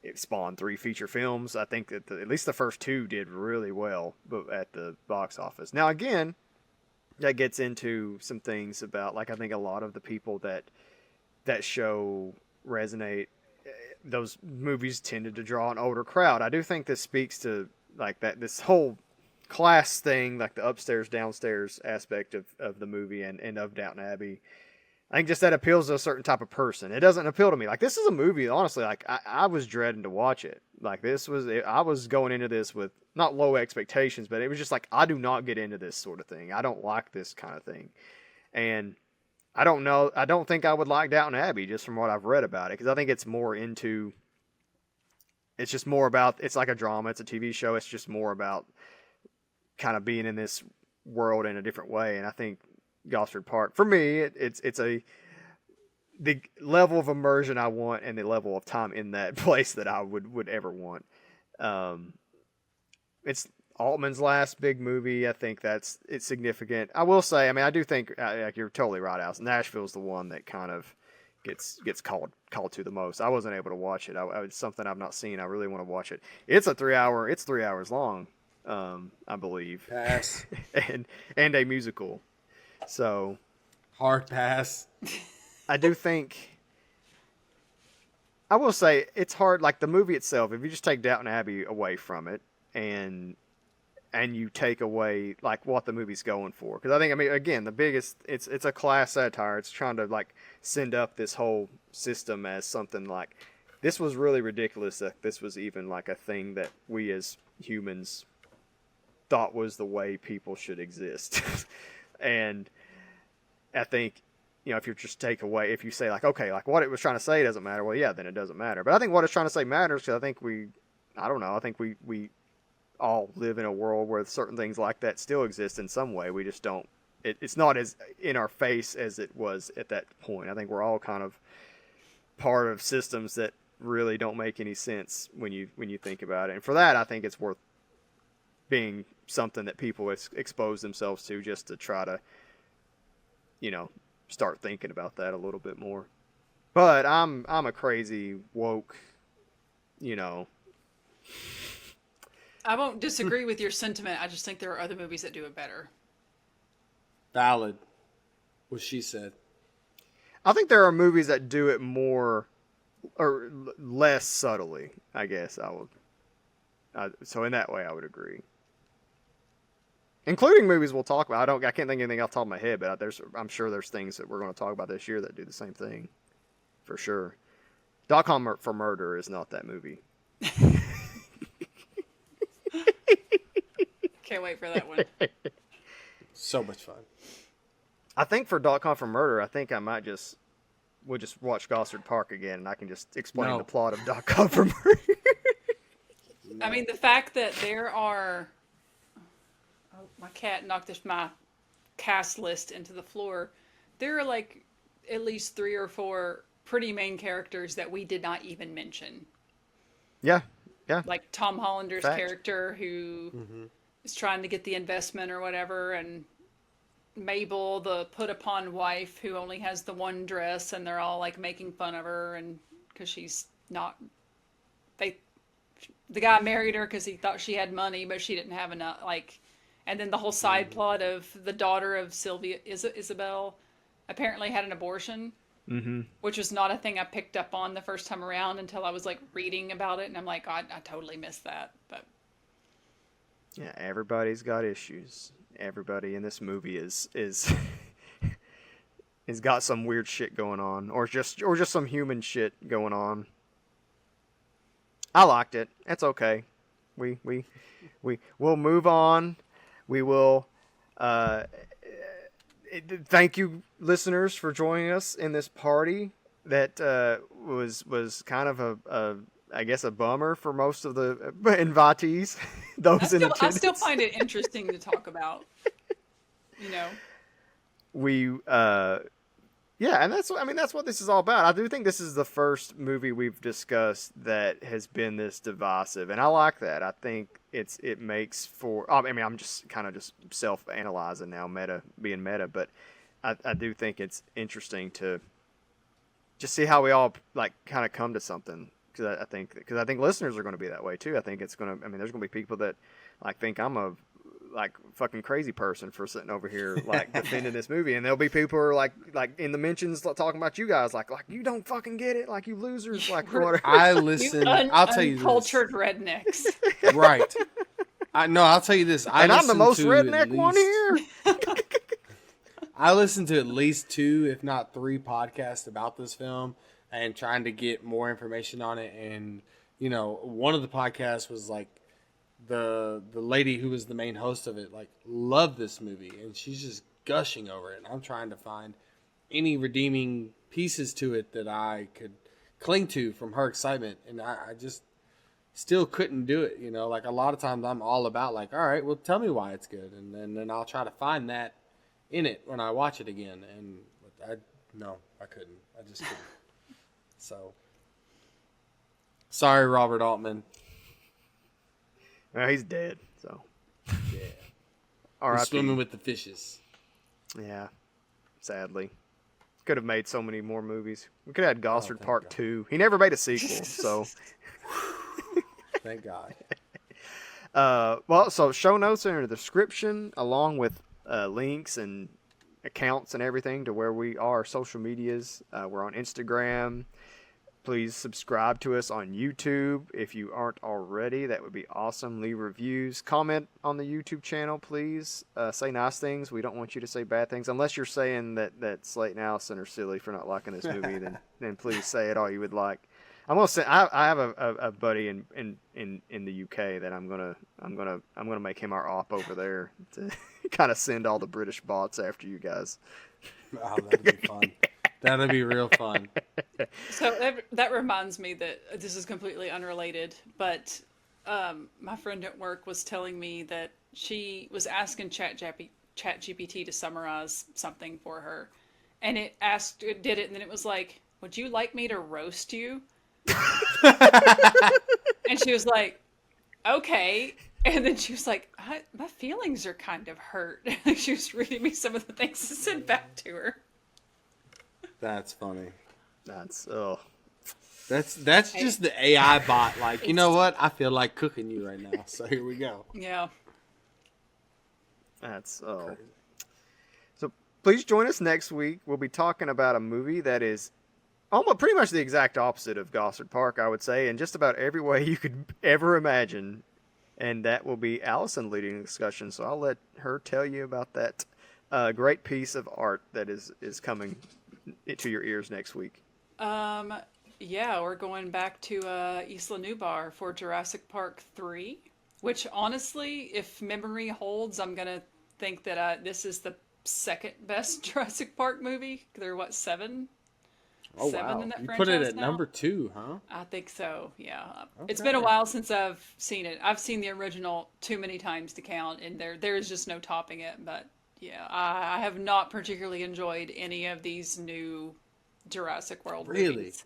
it spawned 3 feature films. I think that at least the first 2 did really well, but at the box office. Now again, that gets into some things about, like, I think a lot of the people that show resonate. Those movies tended to draw an older crowd. I do think this speaks to like that this whole class thing, like the upstairs downstairs aspect of the movie and of Downton Abbey. I think just that appeals to a certain type of person. It doesn't appeal to me. Like, this is a movie, honestly, like I was dreading to watch it. Like, I was going into this with not low expectations, but it was just like, I do not get into this sort of thing. I don't like this kind of thing. And I don't know. I don't think I would like Downton Abbey just from what I've read about it, because I think it's more into. It's just more about. It's like a drama. It's a TV show. It's just more about kind of being in this world in a different way. And I think Gosford Park, for me, it's the level of immersion I want and the level of time in that place that I would ever want. It's Altman's last big movie. I think it's significant. I will say, I mean, I do think like you're totally right, Allison. Nashville's the one that kind of gets called to the most. I wasn't able to watch it. It's something I've not seen. I really want to watch it. It's 3 hours long, I believe. Pass. and a musical. So hard pass. I do think. I will say it's hard. Like the movie itself, if you just take Downton Abbey away from it, and you take away like what the movie's going for, because I think, I mean, again, the biggest, it's a class satire. It's trying to like send up this whole system as something like this was really ridiculous, that this was even like a thing that we as humans thought was the way people should exist. And I think, if you just take away, if you say like, okay, like what it was trying to say doesn't matter, well, yeah, then it doesn't matter. But I think what it's trying to say matters, because I think we all live in a world where certain things like that still exist in some way. We just don't, it's not as in our face as it was at that point. I think we're all kind of part of systems that really don't make any sense when you think about it. And for that, I think it's worth being something that people expose themselves to, just to try to, start thinking about that a little bit more. But I'm a crazy woke, I won't disagree with your sentiment. I just think there are other movies that do it better. Valid. What she said. I think there are movies that do it more or less subtly, I guess I would. So in that way, I would agree. Including movies we'll talk about. I can't think of anything off the top of my head, but I'm sure there's things that we're going to talk about this year that do the same thing, for sure. .com for Murder is not that movie. Can't wait for that one. So much fun. I think for .com for Murder, I think I might we'll just watch Gosford Park again, and I can just explain the plot of .com for Murder. I mean, the fact that there are... Oh, my cat knocked my cast list into the floor. There are like at least 3 or 4 pretty main characters that we did not even mention. Yeah. Like Tom Hollander's Fact. character who is trying to get the investment or whatever, and Mabel, the put upon wife who only has the one dress, and they're all like making fun of her, and because she's not, the guy married her because he thought she had money, but she didn't have enough. Like, and then the whole side plot of the daughter of Sylvia Isabel apparently had an abortion. Mm-hmm. Which was not a thing I picked up on the first time around until I was like reading about it, and I'm like, I totally missed that. But yeah, everybody's got issues. Everybody in this movie is has got some weird shit going on, or just some human shit going on. I liked it. It's okay. We'll move on. We will. Thank you, listeners, for joining us in this party that was kind of I guess a bummer for most of the invitees. Those in attendance. I still find it interesting to talk about. We Yeah, and that's what this is all about. I do think this is the first movie we've discussed that has been this divisive, and I like that. I think it makes for. I mean, I'm just kind of just self-analyzing now, being meta, but I do think it's interesting to just see how we all like kind of come to something. Because I think listeners are going to be that way too. I think it's going to. I mean, there's going to be people that like think I'm a like fucking crazy person for sitting over here like defending this movie, and there'll be people who are like in the mentions talking about you guys like you don't fucking get it, like you losers, like whatever. I listen. I'll tell you this. Uncultured rednecks. Right. I'll tell you this. And I'm the most redneck one here. I listened to at least 2, if not 3 podcasts about this film and trying to get more information on it. And, you know, one of the podcasts was like the lady who was the main host of it, like, loved this movie. And she's just gushing over it. And I'm trying to find any redeeming pieces to it that I could cling to from her excitement. And I just still couldn't do it. You know, like a lot of times I'm all about like, all right, well, tell me why it's good. And then I'll try to find that in it when I watch it again, and I couldn't. I just couldn't. So, sorry, Robert Altman. Well, he's dead. So, yeah. R.I.P. Swimming with the fishes. Yeah, sadly, could have made so many more movies. We could have had GOSFORD Park 2. He never made a sequel, so. Thank God. Well, so show notes are in the description, along with links and accounts and everything to where we are, social medias. We're on Instagram. Please subscribe to us on YouTube if you aren't already. That would be awesome. Leave reviews. Comment on the YouTube channel, please. Say nice things. We don't want you to say bad things. Unless you're saying that Slate and Allison are silly for not liking this movie, then please say it all you would like. I'm gonna say I have a buddy in the UK that I'm gonna make him our op over there to kind of send all the British bots after you guys. Oh, that'd be fun. That'd be real fun. So that reminds me that this is completely unrelated, but my friend at work was telling me that she was asking ChatGPT to summarize something for her, and it did it, and then it was like, "Would you like me to roast you?" And she was like, okay. And then she was like, my feelings are kind of hurt. She was reading me some of the things I said back to her. That's funny. That's just the AI bot. Like, you know what? I feel like cooking you right now. So here we go. Yeah. That's crazy. So please join us next week. We'll be talking about a movie that is almost pretty much the exact opposite of GOSFORD Park, I would say, in just about every way you could ever imagine. And that will be Allison leading the discussion. So I'll let her tell you about that great piece of art that is coming to your ears next week. Yeah, we're going back to Isla Nublar for Jurassic Park 3, which honestly, if memory holds, I'm going to think that this is the second best Jurassic Park movie. There are, 7? Oh, 7 wow. in that You franchise put it at now? number 2, huh? I think so, yeah. Okay. It's been a while since I've seen it. I've seen the original too many times to count, and there is just no topping it. But yeah, I have not particularly enjoyed any of these new Jurassic World movies.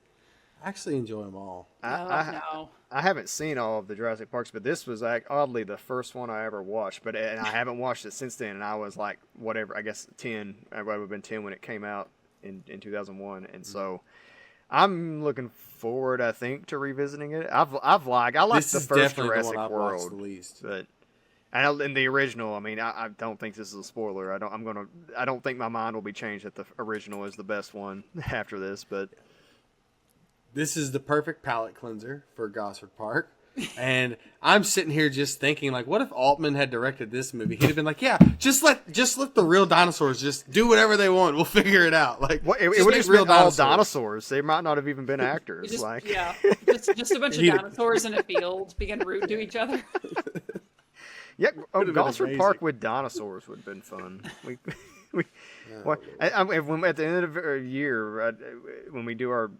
I actually enjoy them all. I haven't seen all of the Jurassic Parks, but this was oddly the first one I ever watched. And I haven't watched it since then, and I was like, whatever, I guess 10. I would have been 10 when it came out in 2001, and so I'm looking forward, I think, to revisiting it. I like the first Jurassic World, the least. But in the original, I mean, I don't think this is a spoiler. I don't think my mind will be changed that the original is the best one after this. But this is the perfect palate cleanser for Gosford Park. And I'm sitting here just thinking, like, what if Altman had directed this movie? He'd have been like, yeah, just let the real dinosaurs just do whatever they want. We'll figure it out. Like, it would have been all dinosaurs. They might not have even been actors. Just a bunch of dinosaurs in a field being rude to each other. Yeah, Gosford Park with dinosaurs would have been fun. At the end of a year, when we do our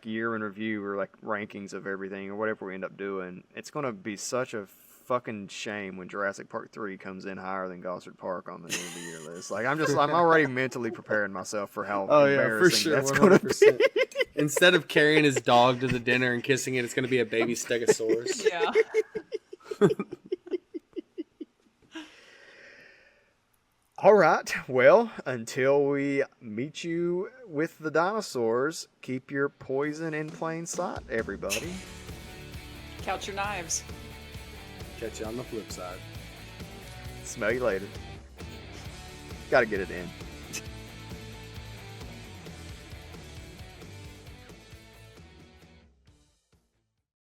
year in review or like rankings of everything or whatever we end up doing, it's going to be such a fucking shame when Jurassic Park 3 comes in higher than Gosford Park on the end of the year list. Like, I'm already mentally preparing myself for how embarrassing that's going to be. Instead of carrying his dog to the dinner and kissing it, it's going to be a baby stegosaurus. Yeah. All right. Well, until we meet you with the dinosaurs, keep your poison in plain sight, everybody. Count your knives. Catch you on the flip side. Smell you later. Gotta get it in.